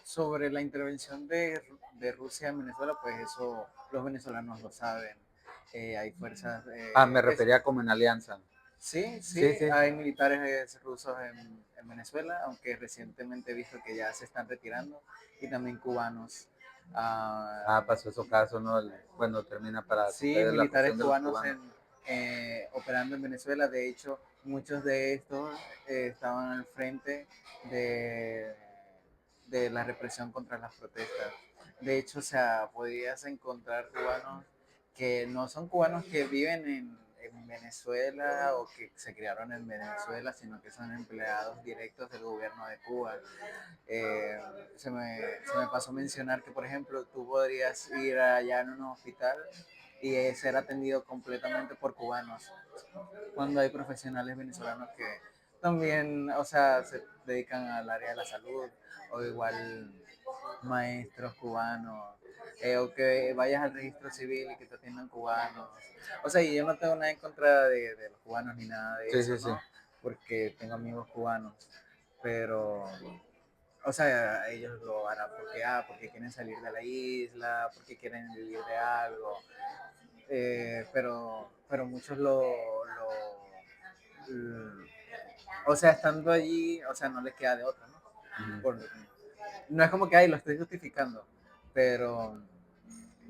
Speaker 2: sobre la intervención de Rusia en Venezuela, pues eso los venezolanos lo saben. Hay fuerzas,
Speaker 1: Ah, me refería como en alianza.
Speaker 2: sí,
Speaker 1: Sí,
Speaker 2: sí,
Speaker 1: sí.
Speaker 2: hay militares rusos en Venezuela, aunque recientemente he visto que ya se están retirando, y también cubanos. Ah,
Speaker 1: Ah, pasó eso caso, ¿no? Bueno, termina para
Speaker 2: sí,
Speaker 1: ver la
Speaker 2: militares
Speaker 1: cuestión de los
Speaker 2: cubanos
Speaker 1: cubanos.
Speaker 2: operando en Venezuela. De hecho, muchos de estos estaban al frente de, de la represión contra las protestas. De hecho, o sea, podías encontrar cubanos que no son cubanos que viven en Venezuela o que se criaron en Venezuela, sino que son empleados directos del gobierno de Cuba. Eh, se me pasó mencionar que, por ejemplo, tú podrías ir allá en un hospital y ser atendido completamente por cubanos, cuando hay profesionales venezolanos que también, o sea, se dedican al área de la salud, o igual maestros cubanos, o que vayas al registro civil y que te atiendan cubanos. O sea, y yo no tengo nada en contra de los cubanos ni nada de
Speaker 1: Sí,
Speaker 2: eso,
Speaker 1: sí, sí.
Speaker 2: ¿no? Porque tengo amigos cubanos, pero o sea, ellos lo harán porque, porque quieren salir de la isla, porque quieren vivir de algo, pero muchos o sea, estando allí, o sea, no les queda de otra, ¿no?
Speaker 1: Ujú.
Speaker 2: Por, no es como que, ay, lo estoy justificando, pero,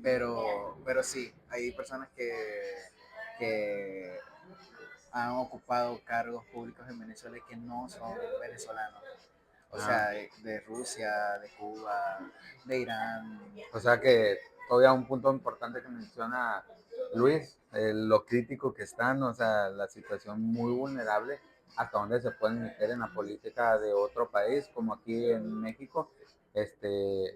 Speaker 2: pero sí, hay personas que han ocupado cargos públicos en Venezuela y que no son venezolanos. O
Speaker 1: Ah,
Speaker 2: sea, de Rusia, de Cuba, de Irán.
Speaker 1: o sea que todavía un punto importante que menciona Luis, lo crítico que están, o sea, la situación muy vulnerable, hasta donde se pueden meter en la política de otro país, como aquí en México, este,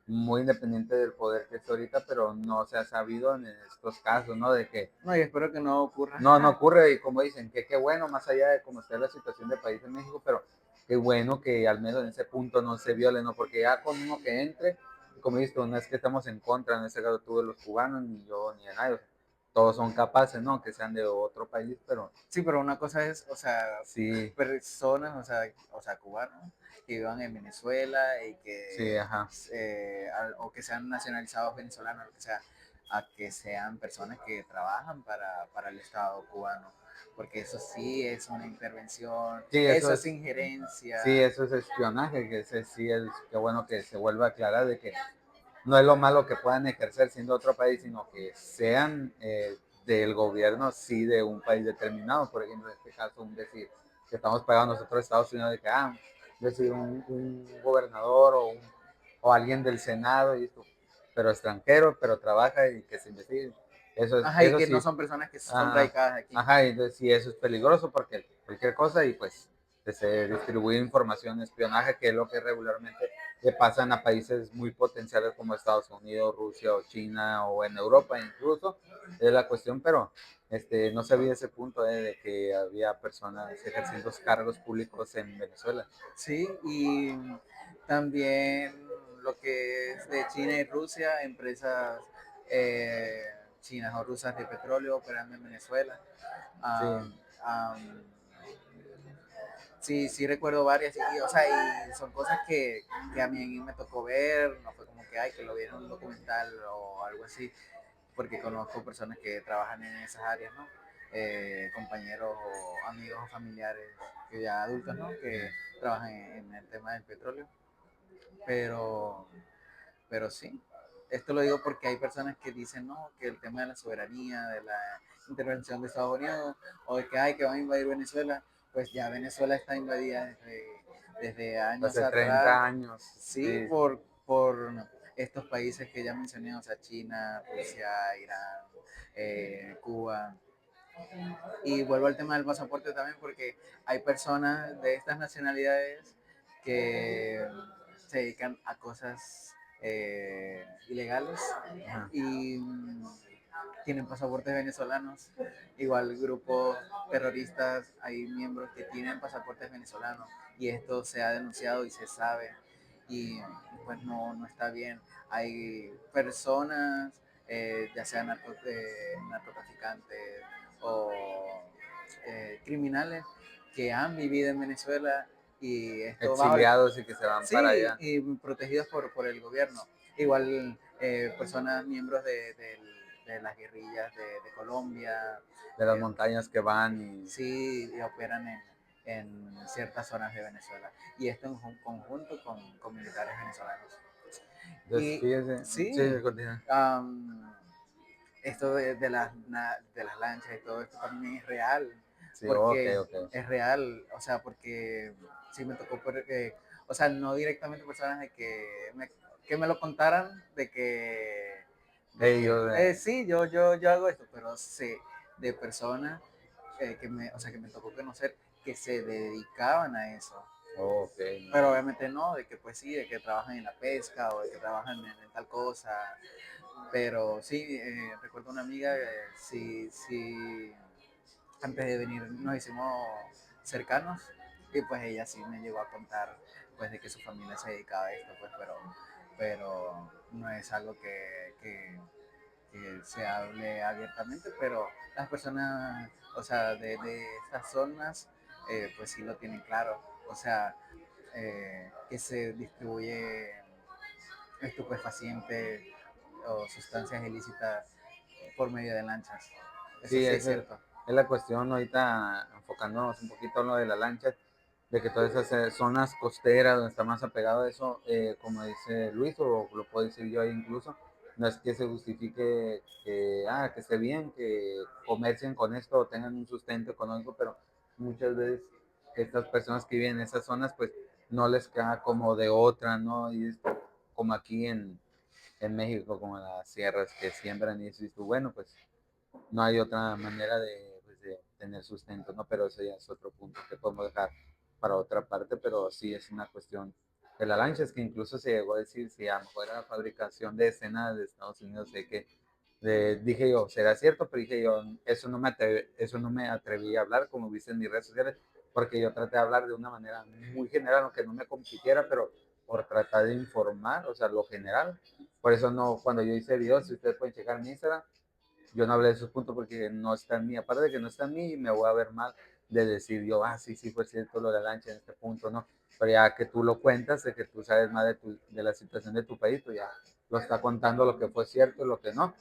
Speaker 1: muy independiente del poder que está ahorita, pero no se ha sabido en estos casos, ¿no? De que
Speaker 2: No, y espero que no ocurra.
Speaker 1: no, no ocurre, y como dicen, que qué bueno, más allá de cómo está la situación del país en México, pero qué bueno que al menos en ese punto no se viole, ¿no? Porque ya con uno que entre, como dices, no es que estamos en contra, en ese caso tú de los cubanos, ni yo, ni de nadie, o sea, todos son capaces, ¿no? Que sean de otro país, pero
Speaker 2: Sí, pero una cosa es, o sea,
Speaker 1: sí,
Speaker 2: personas, o sea, cubanos que vivan en Venezuela y
Speaker 1: sí,
Speaker 2: que,
Speaker 1: ajá.
Speaker 2: o que sean nacionalizados venezolanos, o sea, a que sean personas que trabajan para el Estado cubano, porque eso sí es una intervención,
Speaker 1: Sí,
Speaker 2: eso es injerencia.
Speaker 1: sí, eso es espionaje, que ese sí es, qué bueno que se vuelva a aclarar de que no es lo malo que puedan ejercer siendo otro país, sino que sean del gobierno, sí, de un país determinado. Por ejemplo, en este caso, un decir que estamos pagando nosotros Estados Unidos de que, decir, un gobernador o alguien del Senado, y esto, pero extranjero, pero trabaja y que se investigue.
Speaker 2: Ajá, y
Speaker 1: Eso
Speaker 2: que no
Speaker 1: sí,
Speaker 2: son personas que son
Speaker 1: ah,
Speaker 2: radicadas aquí.
Speaker 1: ajá, y entonces sí, eso es peligroso porque cualquier cosa y pues se distribuye información, espionaje, que es lo que regularmente le pasan a países muy potenciales como Estados Unidos, Rusia o China o en Europa incluso, es la cuestión, pero no sabía ese punto de que había personas ejerciendo cargos públicos en Venezuela.
Speaker 2: Sí, y también lo que es de China y Rusia, empresas eh, chinas o rusas de petróleo operando en Venezuela.
Speaker 1: Sí,
Speaker 2: Am, am, sí, sí recuerdo varias, y, o sea, y son cosas que a mí me tocó ver, no fue como que, ay, que lo vieron en un documental o algo así, porque conozco personas que trabajan en esas áreas, ¿no? Compañeros o amigos o familiares que ya adultos, ¿no? Que trabajan en el tema del petróleo. Pero, pero sí, esto lo digo porque hay personas que dicen, no, que el tema de la soberanía, de la intervención de Estados Unidos, o de que, hay que van a invadir Venezuela, pues ya Venezuela está invadida desde años
Speaker 1: hace
Speaker 2: atrás,
Speaker 1: 30 años,
Speaker 2: sí,
Speaker 1: sí,
Speaker 2: por estos países que ya mencioné, o sea, China, Rusia, Irán, Cuba. Y vuelvo al tema del pasaporte también porque hay personas de estas nacionalidades que se dedican a cosas ilegales
Speaker 1: Ajá.
Speaker 2: y tienen pasaportes venezolanos. Igual grupos terroristas, hay miembros que tienen pasaportes venezolanos y esto se ha denunciado y se sabe y pues no está bien. Hay personas, ya sean narcotraficantes o criminales que han vivido en Venezuela y esto bajo el,
Speaker 1: Exiliados y que se van para
Speaker 2: sí,
Speaker 1: allá,
Speaker 2: y protegidos por el gobierno. Igual personas, miembros de las guerrillas de Colombia,
Speaker 1: de las
Speaker 2: eh,
Speaker 1: montañas que van y...
Speaker 2: sí, y operan en ciertas zonas de Venezuela. Y esto en conjunto con militares venezolanos.
Speaker 1: Entonces,
Speaker 2: Y
Speaker 1: fíjese, sí,
Speaker 2: sí,
Speaker 1: continúa.
Speaker 2: um, esto de las lanchas y todo esto también es real,
Speaker 1: Sí, ok,
Speaker 2: porque
Speaker 1: ok.
Speaker 2: es real, o sea, porque sí me tocó, o sea, no directamente personas de que me lo contaran
Speaker 1: Ellos,
Speaker 2: sí, yo hago esto, pero sé de personas o sea, que me tocó conocer que se dedicaban a eso.
Speaker 1: ok,
Speaker 2: Pero
Speaker 1: no.
Speaker 2: obviamente no, de que pues sí, de que trabajan en la pesca o de que trabajan en tal cosa. Pero sí, recuerdo una amiga, sí, sí, antes de venir nos hicimos cercanos y pues ella sí me llegó a contar pues de que su familia se dedicaba a esto, pues, pero no es algo que se hable abiertamente, pero las personas, o sea, de estas zonas, pues sí lo tienen claro, o sea, que se distribuye estupefacientes o sustancias ilícitas por medio de lanchas. Eso
Speaker 1: Sí,
Speaker 2: sí es cierto.
Speaker 1: es la cuestión ahorita, enfocándonos un poquito en lo de la lancha, de que todas esas zonas costeras donde está más apegado a eso, como dice Luis, o lo puedo decir yo ahí incluso, no es que se justifique que esté bien, que comercien con esto o tengan un sustento económico, pero muchas veces estas personas que viven en esas zonas, pues no les queda como de otra, ¿no? Y es como aquí en México, como en las sierras que siembran y eso, y tú, bueno, pues no hay otra manera pues, de tener sustento, ¿no? Pero eso ya es otro punto que podemos dejar para otra parte, pero sí es una cuestión de la lancha, es que incluso se llegó a decir si a lo mejor era la fabricación de escenas de Estados Unidos, sé que dije yo, será cierto, pero dije yo, eso no me atreví a hablar, como viste en mis redes sociales, porque yo traté de hablar de una manera muy general, aunque no me compitiera, pero por tratar de informar, o sea, lo general. Por eso no, cuando yo hice videos, si ustedes pueden checar mi Instagram, yo no hablé de esos puntos porque no está en mí. Aparte de que no está en mí, me voy a ver mal de decir yo, sí, sí, fue cierto lo de la lancha en este punto, ¿no? Pero ya que tú lo cuentas, de que tú sabes más de la situación de tu país, pues ya lo está contando lo que fue cierto y lo que no.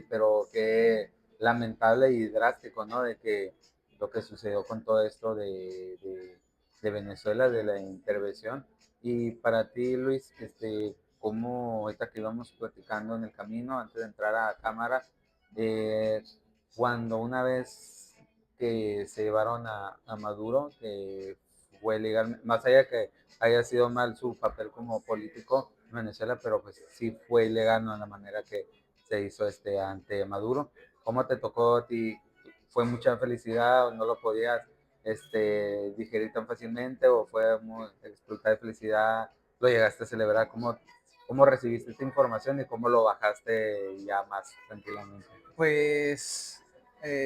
Speaker 1: Pero qué lamentable y drástico, ¿no? De que lo que sucedió con todo esto de Venezuela, de la intervención. Y para ti, Luis, ¿cómo ahorita que íbamos platicando en el camino, antes de entrar a cámara, eh, cuando una vez que se llevaron a Maduro, que fue legal, más allá de que haya sido mal su papel como político en Venezuela, pero pues sí fue ilegal, ¿no? La manera que se hizo ante Maduro. ¿Cómo te tocó a ti? ¿Fue mucha felicidad o no lo podías digerir tan fácilmente o fue muy explotar de felicidad? ¿Lo llegaste a celebrar? ¿Cómo recibiste esta información y cómo lo bajaste ya más tranquilamente?
Speaker 2: Pues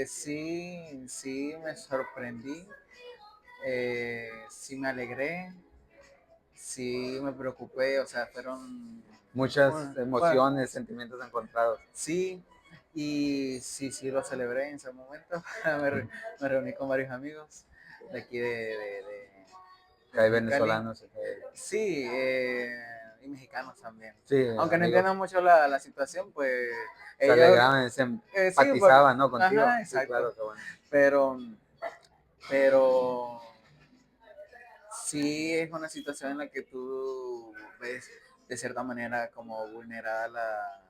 Speaker 2: sí, sí me sorprendí, sí me alegré, sí me preocupé, o sea, fueron,
Speaker 1: Muchas
Speaker 2: bueno, bueno,
Speaker 1: emociones, sentimientos encontrados.
Speaker 2: sí, y sí, sí lo celebré en ese momento. Me reuní con varios amigos de aquí
Speaker 1: Que
Speaker 2: de
Speaker 1: hay
Speaker 2: Mexicali.
Speaker 1: venezolanos.
Speaker 2: Sí, y mexicanos también.
Speaker 1: Sí,
Speaker 2: Aunque no
Speaker 1: amigos.
Speaker 2: entiendan mucho la situación, pues
Speaker 1: Se
Speaker 2: ellos,
Speaker 1: alegraban, se
Speaker 2: sí, pues,
Speaker 1: empatizaban, ¿no? Contigo.
Speaker 2: ajá,
Speaker 1: Sí,
Speaker 2: exacto.
Speaker 1: claro, qué bueno.
Speaker 2: Pero, pero sí es una situación en la que tú ves de cierta manera como vulnerada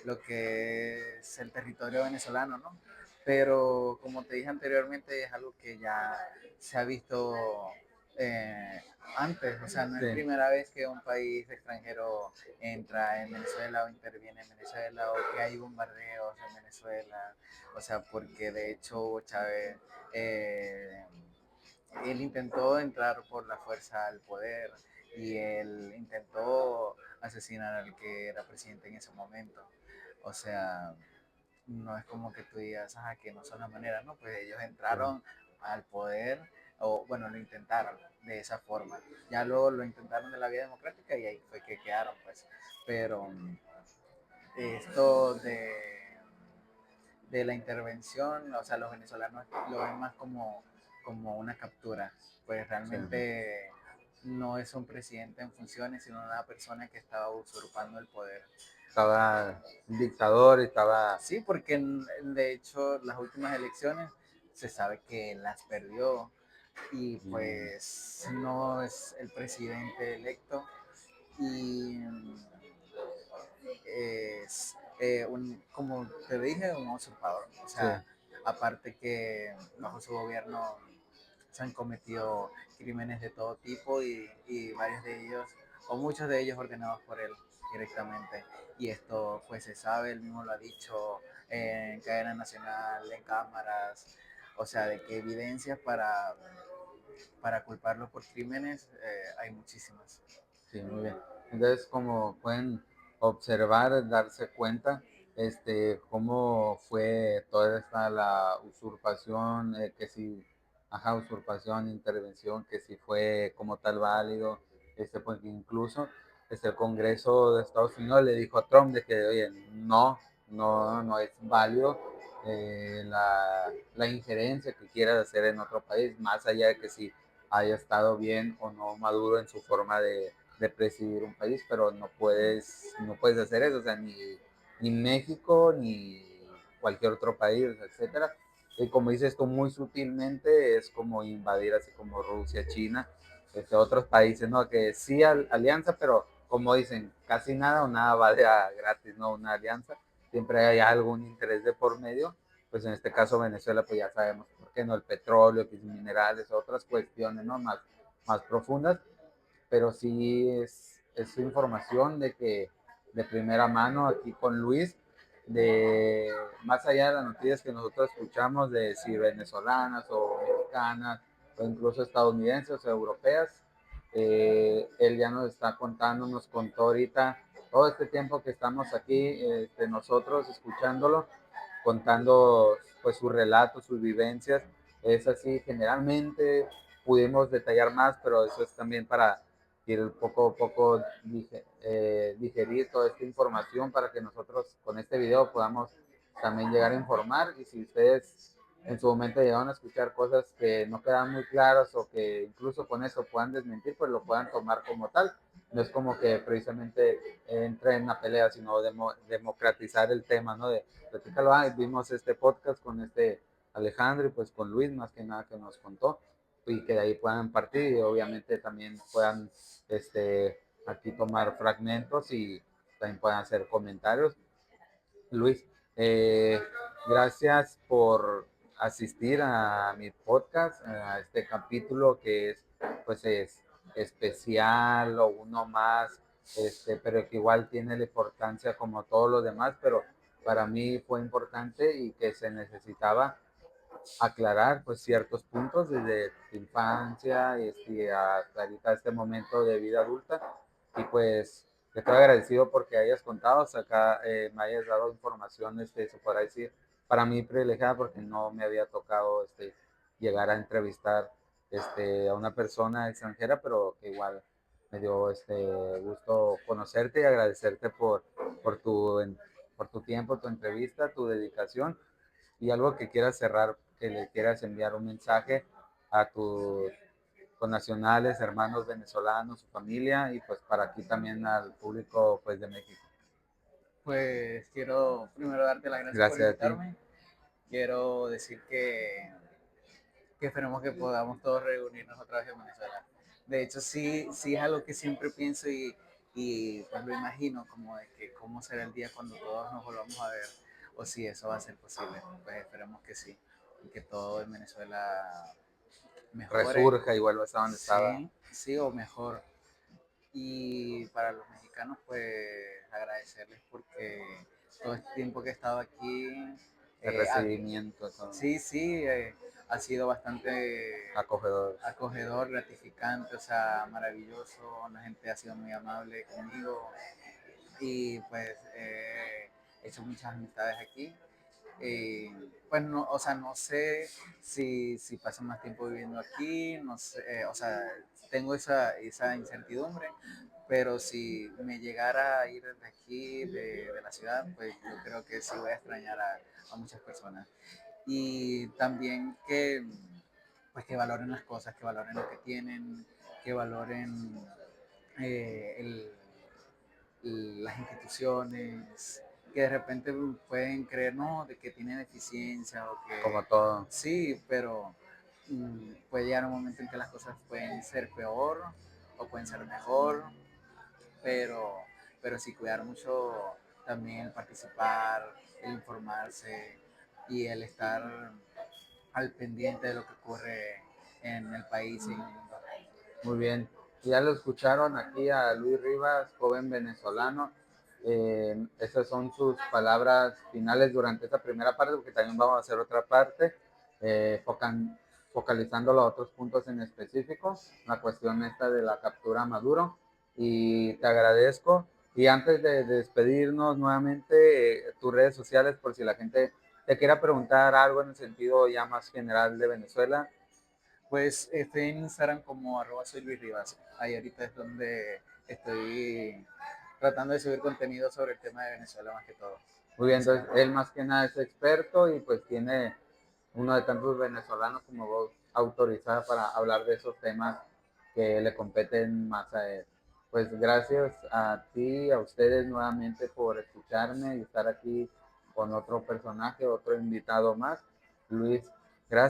Speaker 2: lo que es el territorio venezolano, ¿no? Pero como te dije anteriormente, es algo que ya se ha visto eh, antes, o sea, no es
Speaker 1: Sí,
Speaker 2: primera vez que un país extranjero entra en Venezuela o interviene en Venezuela o que hay bombardeos en Venezuela, o sea, porque de hecho Hugo Chávez, eh, él intentó entrar por la fuerza al poder y él intentó asesinar al que era presidente en ese momento, o sea, no es como que tú digas, que no son las maneras, no, pues ellos
Speaker 1: sí,
Speaker 2: entraron al poder, o bueno, lo intentaron de esa forma. Ya luego lo intentaron de la vía democrática y ahí fue que quedaron, pues. Pero esto de la intervención, o sea, los venezolanos lo ven más como una captura, pues
Speaker 1: sí.
Speaker 2: realmente no es un presidente en funciones, sino una persona que estaba usurpando el poder.
Speaker 1: Estaba un dictador, estaba...
Speaker 2: Sí, porque de hecho las últimas elecciones se sabe que las perdió y
Speaker 1: mm,
Speaker 2: pues no es el presidente electo y es como te dije, un usurpador. O
Speaker 1: sí,
Speaker 2: sea, aparte que bajo su gobierno se han cometido crímenes de todo tipo y varios de ellos, o muchos de ellos ordenados por él directamente. Y esto pues se sabe, él mismo lo ha dicho en cadena nacional, en cámaras, o sea, de que evidencias para culparlo por crímenes hay muchísimas.
Speaker 1: sí, muy bien. Entonces, como pueden observar, darse cuenta, cómo fue toda esta la usurpación, que si, ajá, usurpación, intervención, que si fue como tal válido, pues incluso el Congreso de Estados Unidos le dijo a Trump de que, oye, no es válido la injerencia que quieras hacer en otro país, más allá de que si haya estado bien o no Maduro en su forma de presidir un país, pero no puedes hacer eso, o sea, ni México, ni cualquier otro país, etcétera. Y como dices tú, muy sutilmente es como invadir, así como Rusia, China, otros países, ¿no? Que sí alianza, pero como dicen, casi nada o nada va de a gratis, ¿no? Una alianza, siempre hay algún interés de por medio, pues en este caso Venezuela, pues ya sabemos por qué, ¿no? El petróleo, pues, minerales, otras cuestiones, ¿no? Más profundas, pero sí es información de que de primera mano aquí con Luis, de más allá de las noticias que nosotros escuchamos de si venezolanas o mexicanas o incluso estadounidenses o europeas, él ya nos está contando, nos contó ahorita todo este tiempo que estamos aquí, nosotros escuchándolo, contando pues sus relatos, sus vivencias, es así, generalmente pudimos detallar más, pero eso es también para ir poco a poco digerir toda esta información para que nosotros con este video podamos también llegar a informar, y si ustedes en su momento llegaron a escuchar cosas que no quedan muy claras o que incluso con eso puedan desmentir, pues lo puedan tomar como tal. No es como que precisamente entre en la pelea, sino democratizar el tema, ¿no? De platícalo, vimos este podcast con Alejandro y pues con Luis, más que nada, que nos contó, y que de ahí puedan partir y obviamente también puedan aquí tomar fragmentos y también puedan hacer comentarios. Luis, gracias por asistir a mi podcast, a este capítulo que es especial o uno más, pero que igual tiene la importancia como todos los demás, pero para mí fue importante y que se necesitaba aclarar pues ciertos puntos desde tu infancia hasta ahorita este momento de vida adulta, y pues estoy agradecido porque hayas contado, o sea, acá me hayas dado información, se podrá decir, para mí privilegiada porque no me había tocado llegar a entrevistar a una persona extranjera, pero que igual me dio gusto conocerte y agradecerte por tu tiempo, tu entrevista, tu dedicación, y algo que quieras cerrar, que le quieras enviar un mensaje a tus connacionales, hermanos venezolanos, su familia, y pues para aquí también al público pues de México.
Speaker 2: Pues quiero primero darte las gracias por
Speaker 1: Gracias a ti.
Speaker 2: invitarme. Quiero decir que esperemos que podamos todos reunirnos otra vez en Venezuela. De hecho, sí, sí es algo que siempre pienso y pues lo imagino como de que cómo será el día cuando todos nos volvamos a ver o si eso va a ser posible. Pues esperemos que sí y que todo en Venezuela mejore,
Speaker 1: resurja y vuelva a estar donde estaba.
Speaker 2: sí, sí o mejor. Y para los mexicanos, pues agradecerles porque todo este tiempo que he estado aquí,
Speaker 1: El
Speaker 2: eh, ha-
Speaker 1: recibimiento, todo,
Speaker 2: sí, sí, ha sido bastante
Speaker 1: acogedor.
Speaker 2: acogedor, gratificante, o sea, maravilloso. La gente ha sido muy amable conmigo y pues he hecho muchas amistades aquí. Pues no, o sea, no sé si paso más tiempo viviendo aquí, no sé, o sea, tengo esa incertidumbre, pero si me llegara a ir de aquí, de la ciudad, pues yo creo que sí voy a extrañar a muchas personas. Y también que, pues que valoren las cosas, que valoren lo que tienen, que valoren eh, el, las instituciones, que de repente pueden creer, no, de que tienen deficiencia o
Speaker 1: Como
Speaker 2: que
Speaker 1: todo.
Speaker 2: sí, pero puede llegar un momento en que las cosas pueden ser peor o pueden ser mejor, pero, pero sí cuidar mucho también el participar, el informarse y el estar al pendiente de lo que ocurre en el país y en el mundo.
Speaker 1: Muy bien. Ya lo escucharon aquí a Luis Rivas, joven venezolano. Esas son sus palabras finales durante esta primera parte, porque también vamos a hacer otra parte, eh, focan- focalizando los otros puntos en específico, la cuestión esta de la captura a Maduro. Y te agradezco. Y antes de despedirnos nuevamente, tus redes sociales, por si la gente te quiera preguntar algo en el sentido ya más general de Venezuela.
Speaker 2: Pues estoy en Instagram como arroba soy Luis Rivas. Ahí ahorita es donde estoy tratando de subir contenido sobre el tema de Venezuela más que todo.
Speaker 1: Muy bien, entonces
Speaker 2: Instagram.
Speaker 1: él más que nada es experto y pues tiene uno de tantos venezolanos como vos autorizada para hablar de esos temas que le competen más a él. Pues gracias a ti, a ustedes nuevamente por escucharme y estar aquí con otro personaje, otro invitado más. Luis